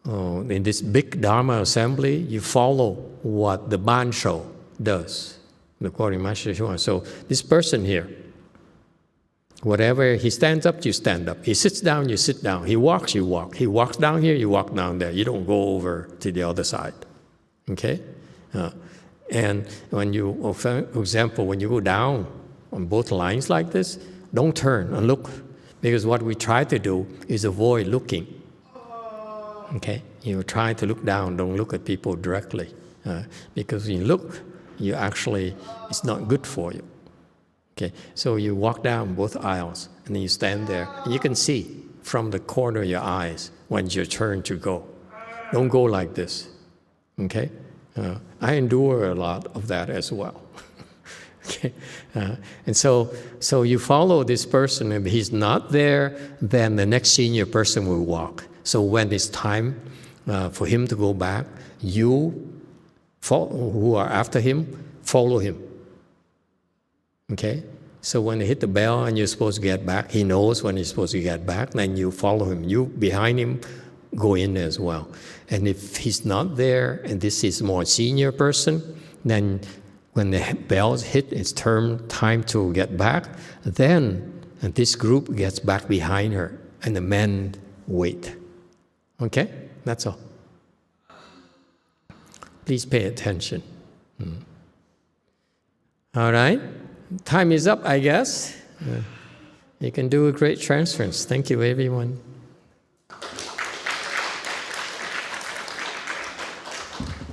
in this big Dharma assembly, you follow what the Ban Shou does, according to Master Xu. So this person here, whatever he stands up, you stand up. He sits down, you sit down. He walks, you walk. He walks down here, you walk down there. You don't go over to the other side. Okay? And when you, for example, when you go down on both lines like this, don't turn and look, because what we try to do is avoid looking. Okay? You try to look down, don't look at people directly, because when you look, you actually, it's not good for you. Okay? So you walk down both aisles, and then you stand there, and you can see from the corner of your eyes when it's your turn to go. Don't go like this. Okay? I endure a lot of that as well. Okay, and so you follow this person. If he's not there, then the next senior person will walk. So when it's time for him to go back, you who are after him, follow him. Okay, so when they hit the bell and you're supposed to get back, he knows when he's supposed to get back. Then you follow him. You behind him, go in as well. And if he's not there, and this is more senior person, then when the bells hit, it's time to get back, then this group gets back behind her, and the men wait. Okay? That's all. Please pay attention. All right? Time is up, I guess. You can do a great transference. Thank you, everyone.